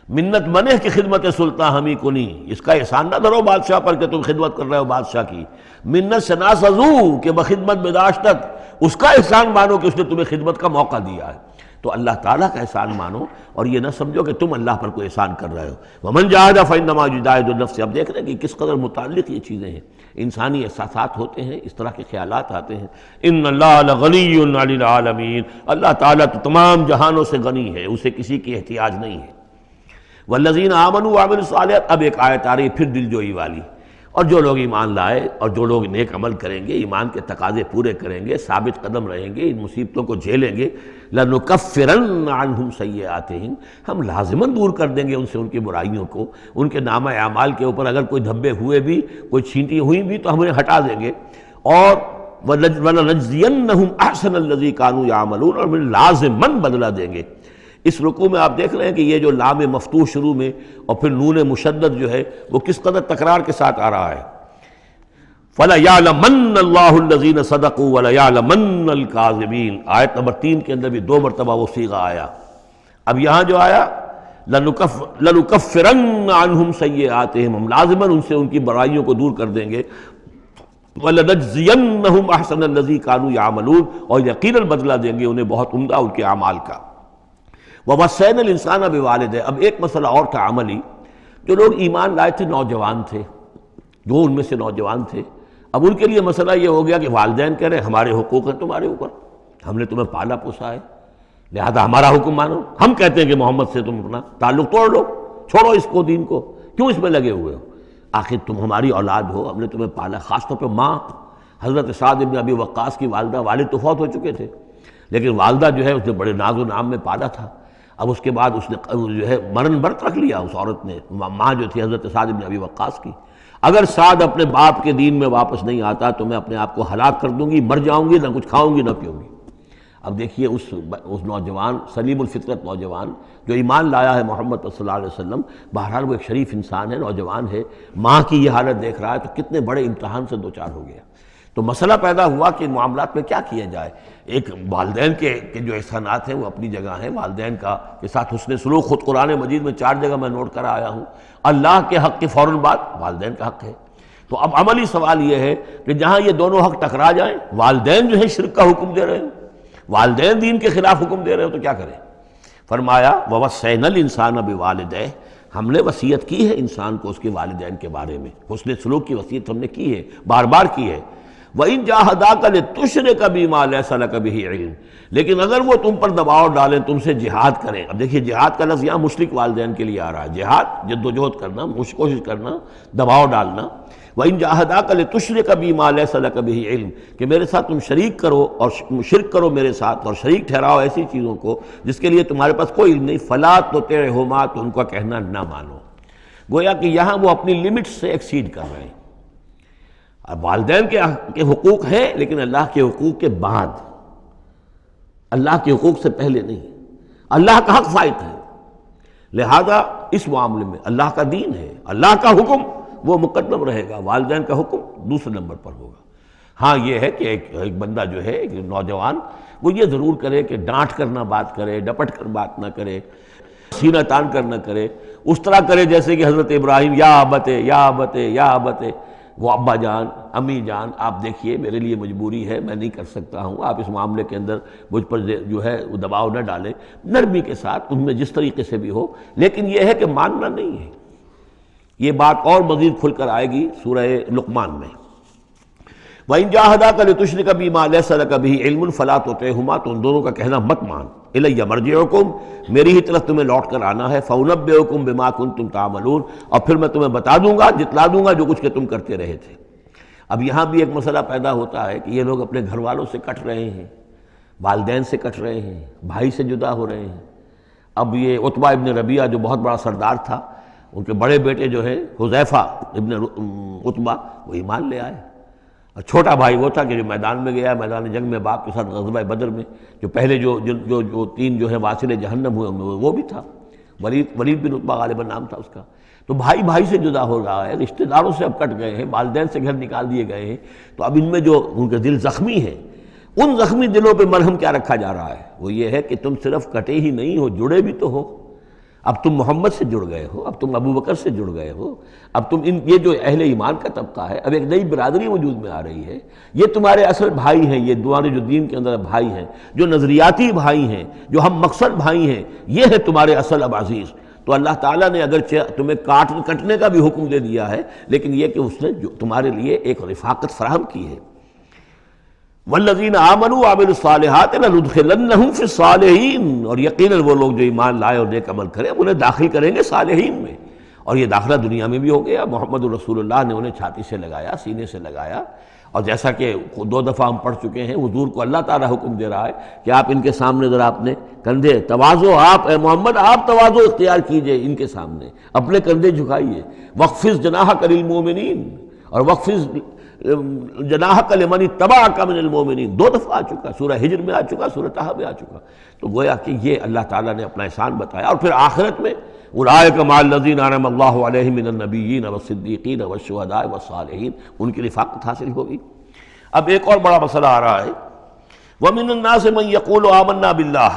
منت منع کی خدمت سلطان ہمی کنی، اس کا احسان نہ دھرو بادشاہ پر کہ تم خدمت کر رہے ہو بادشاہ کی، منت شناس ازو کہ بخدمت بداشتت، اس کا احسان مانو کہ اس نے تمہیں خدمت کا موقع دیا ہے۔ تو اللہ تعالیٰ کا احسان مانو اور یہ نہ سمجھو کہ تم اللہ پر کوئی احسان کر رہے ہو۔ وَمَنْ جَاهَدَ فَإِنَّمَا يُجَاهِدُ لِنَفْسِهِ۔ اب دیکھ رہے ہیں کہ کس قدر متعلق یہ چیزیں ہیں، انسانی احساسات ہوتے ہیں، اس طرح کے خیالات آتے ہیں۔ إِنَّ اللَّهَ لَغَنِيٌّ عَنِ الْعَالَمِينَ، اللہ تعالیٰ تو تمام جہانوں سے غنی ہے، اسے کسی کی احتیاج نہیں ہے۔ والذین آمنوا وعملوا الصالحات، اب ایک آیت آ رہی ہے پھر دل جوئی والی، اور جو لوگ ایمان لائے اور جو لوگ نیک عمل کریں گے، ایمان کے تقاضے پورے کریں گے، ثابت قدم رہیں گے، ان مصیبتوں کو جھیلیں گے، لَنُكَفِّرَنَّ عَنْهُمْ سَيِّئَاتِهِمْ، ہم لازماً دور کر دیں گے ان سے ان کی برائیوں کو، ان کے نامہ اعمال کے اوپر اگر کوئی دھبے ہوئے بھی، کوئی چھینٹی ہوئی بھی تو ہم انہیں ہٹا دیں گے، اور وَلَنَجْزِيَنَّهُمْ أَحْسَنَ الَّذِي كَانُوا يَعْمَلُونَ، اور لازماً بدلہ دیں گے۔ اس رکوع میں آپ دیکھ رہے ہیں کہ یہ جو لام مفتوح شروع میں اور پھر نون مشدد جو ہے وہ کس قدر تکرار کے ساتھ آ رہا ہے۔ فَلَيَعْلَمَنَّ اللَّهُ الَّذِينَ صَدَقُوا وَلَيَعْلَمَنَّ الْكَاذِبِينَ، آیت نمبر 3 کے اندر بھی 2 مرتبہ وہ صیغہ آیا۔ اب یہاں جو آیا لَنُكَفِّرَنَّ عَنْهُمْ سَيِّئَاتِهِمْ، ہم لازماً ان سے ان کی برائیوں کو دور کر دیں گے، وَلَنَجْزِيَنَّهُمْ أَحْسَنَ الَّذِي كَانُوا يَعْمَلُونَ، اور یقیناً بدلہ دیں گے انہیں بہت عمدہ ان کے اعمال کا۔ وَوَصَّيْنَا الْإِنسَانَ بِوَالِدَيْهِ، اب ایک مسئلہ اور تھا عملی، جو لوگ ایمان لائے تھے نوجوان تھے، جو ان میں سے نوجوان تھے، اب ان کے لیے مسئلہ یہ ہو گیا کہ والدین کہہ رہے ہیں ہمارے حقوق ہیں تمہارے اوپر، ہم نے تمہیں پالا پوسا ہے، لہذا ہمارا حکم مانو، ہم کہتے ہیں کہ محمد سے تم اپنا تعلق توڑ لو، چھوڑو اس کو، دین کو، کیوں اس میں لگے ہوئے ہو، آخر تم ہماری اولاد ہو، ہم نے تمہیں پالا۔ خاص طور پہ ماں، حضرت سعد بن ابی وقاص کی والدہ، والد تو فوت ہو چکے تھے لیکن والدہ جو ہے اس نے بڑے ناز و نام میں پالا تھا۔ اب اس کے بعد اس نے جو ہے مرن برت رکھ لیا اس عورت نے، ماں جو تھی حضرت سعد بن ابی وقاص کی، اگر سعد اپنے باپ کے دین میں واپس نہیں آتا تو میں اپنے آپ کو ہلاک کر دوں گی، مر جاؤں گی، نہ کچھ کھاؤں گی نہ پیوں گی۔ اب دیکھیے اس نوجوان سلیم الفطرت نوجوان جو ایمان لایا ہے محمد صلی اللہ علیہ وسلم، بہرحال وہ ایک شریف انسان ہے، نوجوان ہے، ماں کی یہ حالت دیکھ رہا ہے تو کتنے بڑے امتحان سے دوچار ہو گیا۔ تو مسئلہ پیدا ہوا کہ ان معاملات میں کیا کیا جائے۔ ایک والدین کے جو احسانات ہیں وہ اپنی جگہ ہیں، والدین کا کے ساتھ حسن سلوک خود قرآن مجید میں 4 جگہ میں نوٹ کرا آیا ہوں۔ اللہ کے حق کے فوراً بعد والدین کا حق ہے۔ تو اب عملی سوال یہ ہے کہ جہاں یہ دونوں حق ٹکرا جائیں، والدین جو ہے شرک کا حکم دے رہے ہیں، والدین دین کے خلاف حکم دے رہے ہو تو کیا کریں؟ فرمایا وَوَصَّيْنَا الْإِنسَانَ بِوَالِدَيْهِ، ہم نے وصیت کی ہے انسان کو اس کے والدین کے بارے میں، حسن سلوک کی وصیت ہم نے کی ہے، بار بار کی ہے۔ وَإِن جَاهَدَاكَ لِتُشْرِكَ بِمَا لَيْسَ لَكَ بِهِ عِلْمٌ، لیکن اگر وہ تم پر دباؤ ڈالیں، تم سے جہاد کریں۔ اب دیکھیے جہاد کا لفظ یہاں مشرک والدین کے لیے آ رہا ہے، جہاد جدوجہد کرنا، کوشش کرنا، دباؤ ڈالنا۔ وَإِن جَاهَدَاكَ لِتُشْرِكَ بِمَا لَيْسَ لَكَ بِهِ عِلْمٌ، کہ میرے ساتھ تم شریک کرو اور شرک کرو میرے ساتھ اور شریک ٹھہراؤ ایسی چیزوں کو جس کے لیے تمہارے پاس کوئی علم نہیں، فَلَا تُطِعْهُمَا، تو ان کا کہنا نہ مانو۔ گویا کہ یہاں وہ اپنی لمٹ سے ایکسیڈ کر رہے ہیں۔ اب والدین کے حقوق ہیں لیکن اللہ کے حقوق کے بعد، اللہ کے حقوق سے پہلے نہیں، اللہ کا حق فائق ہے، لہذا اس معاملے میں اللہ کا دین ہے، اللہ کا حکم وہ مقدم رہے گا، والدین کا حکم دوسرے نمبر پر ہوگا۔ ہاں یہ ہے کہ ایک بندہ جو ہے ایک نوجوان وہ یہ ضرور کرے کہ ڈانٹ کر نہ بات کرے، ڈپٹ کر بات نہ کرے، سینہ تان کر نہ کرے، اس طرح کرے جیسے کہ حضرت ابراہیم یا ابتے یا ابتے یا ابتے، وہ ابا جان امی جان آپ دیکھیے میرے لیے مجبوری ہے، میں نہیں کر سکتا ہوں، آپ اس معاملے کے اندر مجھ پر جو ہے وہ دباؤ نہ ڈالیں، نرمی کے ساتھ ان میں جس طریقے سے بھی ہو، لیکن یہ ہے کہ ماننا نہیں ہے۔ یہ بات اور مزید کھل کر آئے گی سورہ لقمان میں۔ وَإِن جَاهَدَاكَ لِتُشْرِكَ بِمَا لَيْسَ لَكَ بِهِ عِلْمٌ فَلَا تُطِعْهُمَا، تو ان دونوں کا کہنا مت مان۔ إِلَيَّ مَرْجِعُكُمْ، میری ہی طرف تمہیں لوٹ کر آنا ہے، فَأُنَبِّئُكُمْ بِمَا كُنتُمْ تَعْمَلُونَ، اور پھر میں تمہیں بتا دوں گا، جتلا دوں گا جو کچھ کہ تم کرتے رہے تھے۔ اب یہاں بھی ایک مسئلہ پیدا ہوتا ہے کہ یہ لوگ اپنے گھر والوں سے کٹ رہے ہیں، والدین سے کٹ رہے ہیں، بھائی سے جدا ہو رہے ہیں۔ اب یہ عتبہ ابن ربیعہ جو بہت بڑا سردار تھا، ان کے بڑے بیٹے جو ہے حذیفہ ابن عتبہ وہ ایمان لے آئے، اور چھوٹا بھائی وہ تھا کہ جو میدان میں گیا، میدان جنگ میں باپ کے ساتھ غزوہ بدر میں جو پہلے جو 3 جو ہے واصل جہنم ہوئے ان میں وہ بھی تھا، ولید بن عتبہ غالباً نام تھا اس کا۔ تو بھائی سے جدا ہو رہا ہے، رشتہ داروں سے اب کٹ گئے ہیں، والدین سے گھر نکال دیے گئے ہیں، تو اب ان میں جو ان کے دل زخمی ہیں، ان زخمی دلوں پہ مرہم کیا رکھا جا رہا ہے؟ وہ یہ ہے کہ تم صرف کٹے ہی نہیں ہو، جڑے بھی تو ہو۔ اب تم محمد سے جڑ گئے ہو، اب تم ابو بکر سے جڑ گئے ہو، اب تم یہ جو اہل ایمان کا طبقہ ہے، اب ایک نئی برادری وجود میں آ رہی ہے، یہ تمہارے اصل بھائی ہیں، یہ تمہارے جو دین کے اندر بھائی ہیں، جو نظریاتی بھائی ہیں، جو ہم مقصد بھائی ہیں، یہ ہے تمہارے اصل اب عزیز۔ تو اللہ تعالیٰ نے اگرچہ تمہیں کٹنے کا بھی حکم دے دیا ہے، لیکن یہ کہ اس نے جو تمہارے لیے ایک رفاقت فراہم کی ہے۔ والذین آمنوا وعملوا الصالحات لندخلنہم فی الصالحین، اور یقیناً وہ لوگ جو ایمان لائے اور نیک عمل کرے انہیں داخل کریں گے صالحین میں، اور یہ داخلہ دنیا میں بھی ہو گیا۔ محمد رسول اللہ نے انہیں چھاتی سے لگایا، سینے سے لگایا، اور جیسا کہ 2 دفعہ ہم پڑھ چکے ہیں، حضور کو اللہ تعالیٰ حکم دے رہا ہے کہ آپ ان کے سامنے ذرا اپنے کندھے تواضع، آپ اے محمد آپ تواضع اختیار کیجئے ان کے سامنے، اپنے کندھے جھکائیے۔ وَاخْفِضْ جَنَاحَكَ لِلْمُؤْمِنِينَ، اور وَاخْفِضْ جناحک لمن اتبعک من المؤمنین 2 دفعہ آ چکا، سورہ ہجر میں آ چکا، سورہ طہ میں آ چکا۔ تو گویا کہ یہ اللہ تعالیٰ نے اپنا احسان بتایا، اور پھر آخرت میں اولئک مع الذین انعم اللہ علیہم من النبیین والصدیقین والشہداء والصالحین، ان کی رفاقت حاصل ہوگی۔ اب ایک اور بڑا مسئلہ آ رہا ہے، ومن الناس من یقول آمنا باللہ،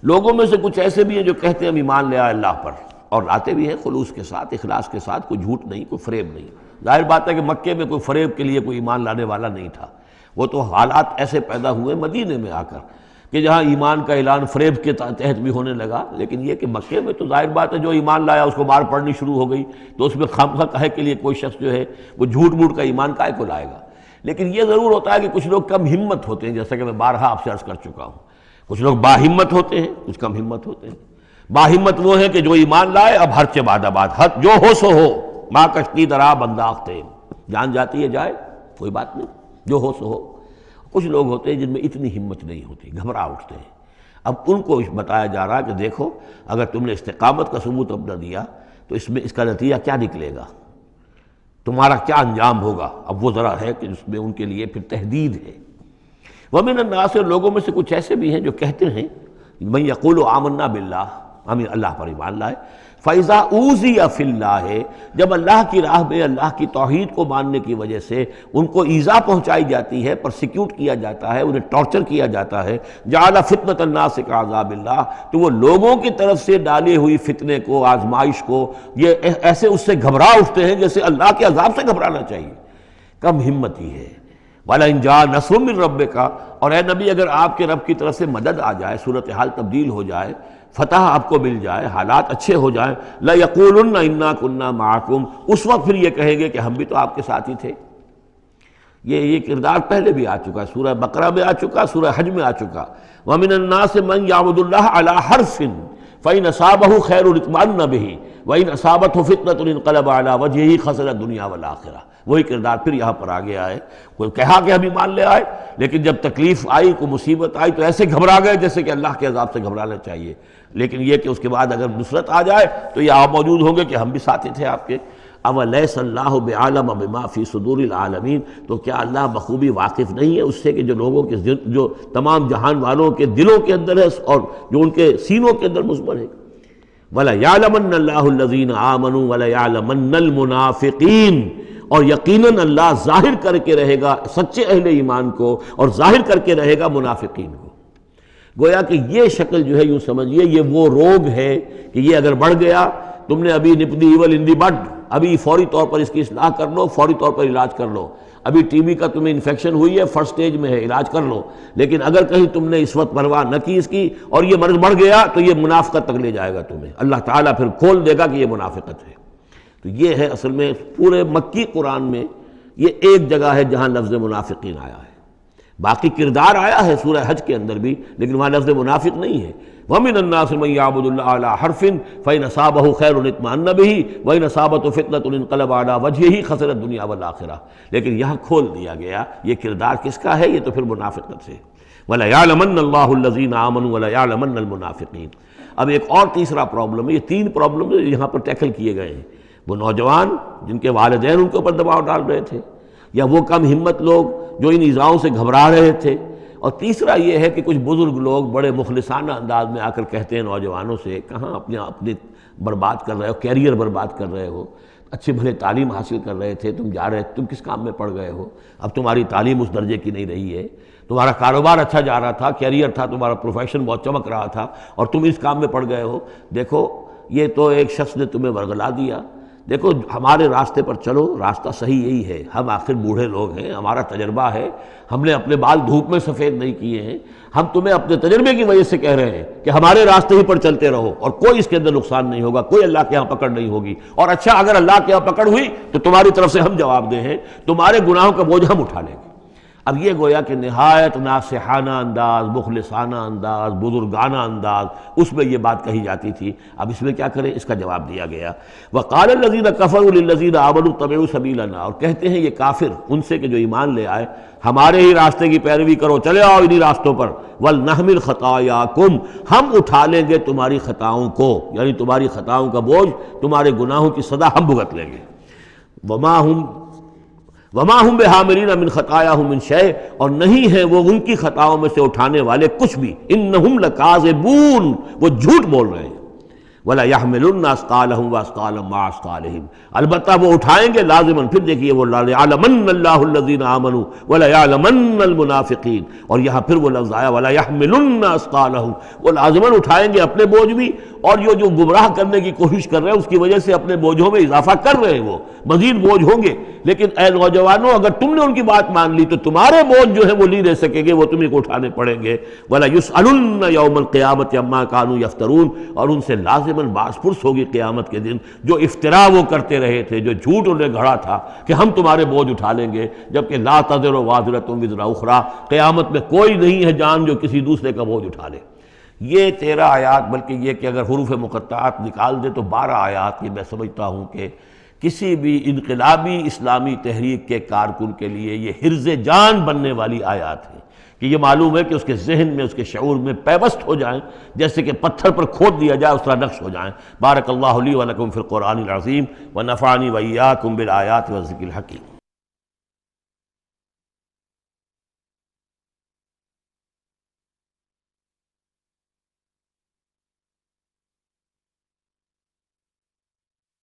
لوگوں میں سے کچھ ایسے بھی ہیں جو کہتے ہیں ہم ایمان لے آئے اللہ پر، اور لاتے بھی ہیں خلوص کے ساتھ، اخلاص کے ساتھ، کوئی جھوٹ نہیں، کوئی فریب نہیں۔ ظاہر بات ہے کہ مکے میں کوئی فریب کے لیے کوئی ایمان لانے والا نہیں تھا، وہ تو حالات ایسے پیدا ہوئے مدینے میں آ کر کہ جہاں ایمان کا اعلان فریب کے تحت بھی ہونے لگا۔ لیکن یہ کہ مکے میں تو ظاہر بات ہے جو ایمان لایا اس کو مار پڑنی شروع ہو گئی، تو اس میں خامخواہ کہے کے لیے کوئی شخص جو ہے وہ جھوٹ موٹ کا ایمان کائے کو لائے گا۔ لیکن یہ ضرور ہوتا ہے کہ کچھ لوگ کم ہمت ہوتے ہیں، جیسا کہ میں بارہا آپ سے عرض کر چکا ہوں، کچھ لوگ باہمت ہوتے ہیں، کچھ کم ہمت ہوتے ہیں۔ باہمت وہ ہے کہ جو ایمان لائے اب ہر چہ باد آباد، حد جو ہو سو ہو، ماں کشتی درا بنداختے، جان جاتی ہے جائے کوئی بات نہیں، جو ہو سو ہو۔ کچھ لوگ ہوتے ہیں جن میں اتنی ہمت نہیں ہوتی، گھبرا اٹھتے ہیں۔ اب ان کو بتایا جا رہا ہے کہ دیکھو اگر تم نے استقامت کا ثبوت اپنا دیا تو اس کا نتیجہ کیا نکلے گا، تمہارا کیا انجام ہوگا۔ اب وہ ذرا ہے کہ اس میں ان کے لیے پھر تحدید ہے۔ ومن الناس، لوگوں میں سے کچھ ایسے بھی ہیں جو کہتے ہیں من یقول آمنا باللہ، ہم اللہ پر ایمان لائے، فَإِذَا أُوذِيَ فِي اللَّهِ، جب اللہ کی راہ میں اللہ کی توحید کو ماننے کی وجہ سے ان کو ایذا پہنچائی جاتی ہے، پرسیکیوٹ کیا جاتا ہے، انہیں ٹارچر کیا جاتا ہے، جعل فتنة الناس كعذاب اللہ، تو وہ لوگوں کی طرف سے ڈالی ہوئی فتنے کو، آزمائش کو، یہ ایسے اس سے گھبرا اٹھتے ہیں جیسے اللہ کے عذاب سے گھبرانا چاہیے۔ کم ہمتی ہے۔ وَلَئِن جَاءَ نَصْرٌ مِّن رَّبِّكَ، اور اے نبی اگر آپ کے رب کی طرف سے مدد آ جائے، صورتحال تبدیل ہو جائے، فتح آپ کو مل جائے، حالات اچھے ہو جائیں، لَيَقُولُنَّ إِنَّا كُنَّا مَعَكُمْ، اس وقت پھر یہ کہیں گے کہ ہم بھی تو آپ کے ساتھ ہی تھے۔ یہ کردار پہلے بھی آ چکا، سورہ بقرہ میں آ چکا، سورہ حج میں آ چکا۔ وَمِنَ النَّاسِ مَن يَعْبُدُ اللَّهَ عَلَىٰ حَرْفٍ فَإِنْ أَصَابَهُ خَيْرٌ اطْمَأَنَّ بِهِ وَإِنْ أَصَابَتْهُ فِتْنَةٌ انقلب عَلَىٰ وَجْهِهِ خَسِرَ الدُّنْيَا وَالْآخِرَةَ۔ وہی کردار پھر یہاں پر آ گیا ہے۔ کوئی کہا کہ ہم ایمان لے آئے، لیکن جب تکلیف آئی، کوئی مصیبت آئی تو ایسے گھبرا گئے جیسے کہ اللہ کے عذاب سے گھبرانا چاہیے۔ لیکن یہ کہ اس کے بعد اگر نصرت آ جائے تو یہ آپ موجود ہوں گے کہ ہم بھی ساتھی تھے آپ کے۔ اولیس اللہ بعالم بما فی صدور العالمین، تو کیا اللہ بخوبی واقف نہیں ہے اس سے کہ جو لوگوں کے جو تمام جہان والوں کے دلوں کے اندر ہے اور جو ان کے سینوں کے اندر مضمر ہے۔ وَلَيَعْلَمَنَّ اللَّهُ الَّذِينَ آمَنُوا وَلَيَعْلَمَنَّ الْمُنَافِقِينَ، اور یقیناً اللہ ظاہر کر کے رہے گا سچے اہل ایمان کو، اور ظاہر کر کے رہے گا منافقین کو۔ گویا کہ یہ شکل جو ہے یوں سمجھیے یہ وہ روگ ہے کہ یہ اگر بڑھ گیا، تم نے ابھی نپ دی ایول ان دی بڈ، ابھی فوری طور پر اس کی اصلاح کر لو، فوری طور پر علاج کر لو۔ ابھی ٹی بی کا تمہیں انفیکشن ہوئی ہے، فرسٹ سٹیج میں ہے، علاج کر لو۔ لیکن اگر کہیں تم نے اس وقت پرواہ نہ کی اس کی اور یہ مرض بڑھ گیا تو یہ منافقت تک لے جائے گا تمہیں، اللہ تعالیٰ پھر کھول دے گا کہ یہ منافقت ہے۔ تو یہ ہے اصل میں پورے مکی قرآن میں یہ ایک جگہ ہے جہاں لفظ منافقین آیا ہے۔ باقی کردار آیا ہے سورہ حج کے اندر بھی، لیکن وہاں لفظ منافق نہیں ہے۔ وَمِنَ النَّاسِ مَن يَعْبُدُ اللَّهَ عَلَىٰ حَرْفٍ فَإِنْ أَصَابَهُ خَيْرٌ اطْمَأَنَّ بِهِ وَإِنْ أَصَابَتْهُ فِتْنَةٌ انقلب عَلَىٰ وَجْهِهِ خَسِرَ الدُّنْيَا وَالْآخِرَةَ۔ لیکن یہاں کھول دیا گیا یہ کردار کس کا ہے، یہ تو پھر منافقت سے۔ وَلَيَعْلَمَنَّ اللَّهُ الَّذِينَ آمَنُوا وَلَيَعْلَمَنَّ الْمُنَافِقِينَ۔ اب ایک اور تیسرا پرابلم ہے، یہ 3 پرابلم یہاں پر ٹیکل کیے گئے ہیں۔ وہ نوجوان جن کے والدین ان کے اوپر دباؤ ڈال رہے تھے، یا وہ کم ہمت لوگ جو ان ایذاؤں سے گھبرا رہے تھے، اور تیسرا یہ ہے کہ کچھ بزرگ لوگ بڑے مخلصانہ انداز میں آ کر کہتے ہیں نوجوانوں سے، کہاں اپنے برباد کر رہے ہو، کیریئر برباد کر رہے ہو، اچھے بھلے تعلیم حاصل کر رہے تھے، تم جا رہے تم کس کام میں پڑ گئے ہو، اب تمہاری تعلیم اس درجے کی نہیں رہی ہے، تمہارا کاروبار اچھا جا رہا تھا، کیریئر تھا، تمہارا پروفیشن بہت چمک رہا تھا، اور تم اس کام میں پڑ گئے ہو۔ دیکھو یہ تو ایک شخص نے تمہیں ورگلا دیا. دیکھو ہمارے راستے پر چلو، راستہ صحیح یہی ہے. ہم آخر بوڑھے لوگ ہیں، ہمارا تجربہ ہے، ہم نے اپنے بال دھوپ میں سفید نہیں کیے ہیں. ہم تمہیں اپنے تجربے کی وجہ سے کہہ رہے ہیں کہ ہمارے راستے ہی پر چلتے رہو اور کوئی اس کے اندر نقصان نہیں ہوگا، کوئی اللہ کے ہاں پکڑ نہیں ہوگی. اور اچھا اگر اللہ کے ہاں پکڑ ہوئی تو تمہاری طرف سے ہم جواب دہ ہیں، تمہارے گناہوں کا بوجھ ہم اٹھا لیں گے. اب یہ گویا کہ نہایت ناصحانہ انداز، مخلصانہ انداز، بزرگانہ انداز اس میں یہ بات کہی جاتی تھی. اب اس میں کیا کریں، اس کا جواب دیا گیا. وقال الذین کفروا للذین آمنوا اتبعوا سبیلنا، اور کہتے ہیں یہ کافر ان سے کہ جو ایمان لے آئے، ہمارے ہی راستے کی پیروی کرو، چلے آؤ انہی راستوں پر. ولنحمل خطایاکم، ہم اٹھا لیں گے تمہاری خطاؤں کو، یعنی تمہاری خطاؤں کا بوجھ، تمہارے گناہوں کی سزا ہم بھگت لیں گے. وما ہم بحاملین من خطایاہم من شیء، اور نہیں ہیں وہ ان کی خطاؤں میں سے اٹھانے والے کچھ بھی. انہم لکاذبون، وہ جھوٹ بول رہے ہیں. ولا يحملن اثقالهم واثقالا مع اثقالهم، البتہ وہ اٹھائیں گے لازماً. پھر دیکھیے وہ ليعلمن الله الذين آمنوا ولا يعلمن المنافقین، اور یہاں پھر وہ لفظ آیا ولا يحملن اثقالهم، وہ لازماً اٹھائیں گے اپنے بوجھ بھی، اور جو گمراہ کرنے کی کوشش کر رہے ہیں اس کی وجہ سے اپنے بوجھوں میں اضافہ کر رہے ہیں، وہ مزید بوجھ ہوں گے. لیکن اے نوجوانوں، اگر تم نے ان کی بات مان لی تو تمہارے بوجھ جو ہے وہ نہیں رہ سکیں گے، وہ تمہیں کو اٹھانے پڑیں گے. ولا يسألن يوم القيامة عما كانوا يفترون، اور ان سے لازماً باس پرس ہوگی قیامت کے دن جو افطرا وہ کرتے رہے تھے، جو جھوٹ انہوں نے گھڑا تھا کہ ہم تمہارے بوجھ اٹھا لیں گے، جبکہ لا تزر وازرۃ وزر اخری، قیامت میں کوئی نہیں ہے جان جو کسی دوسرے کا بوجھ اٹھا لے. یہ 13 آیات، بلکہ یہ کہ اگر حروف مقطعات نکال دے تو 12 آیات یہ میں سمجھتا ہوں کہ کسی بھی انقلابی اسلامی تحریک کے کارکن کے لیے یہ حرز جان بننے والی آیات ہیں، کہ یہ معلوم ہے کہ اس کے ذہن میں، اس کے شعور میں پیوست ہو جائیں، جیسے کہ پتھر پر کھود دیا جائے اس طرح نقش ہو جائیں. بارک اللہ لی و لکم فی القرآن العظیم ونفعنی وإیاکم بالآیات والذکر الحکیم.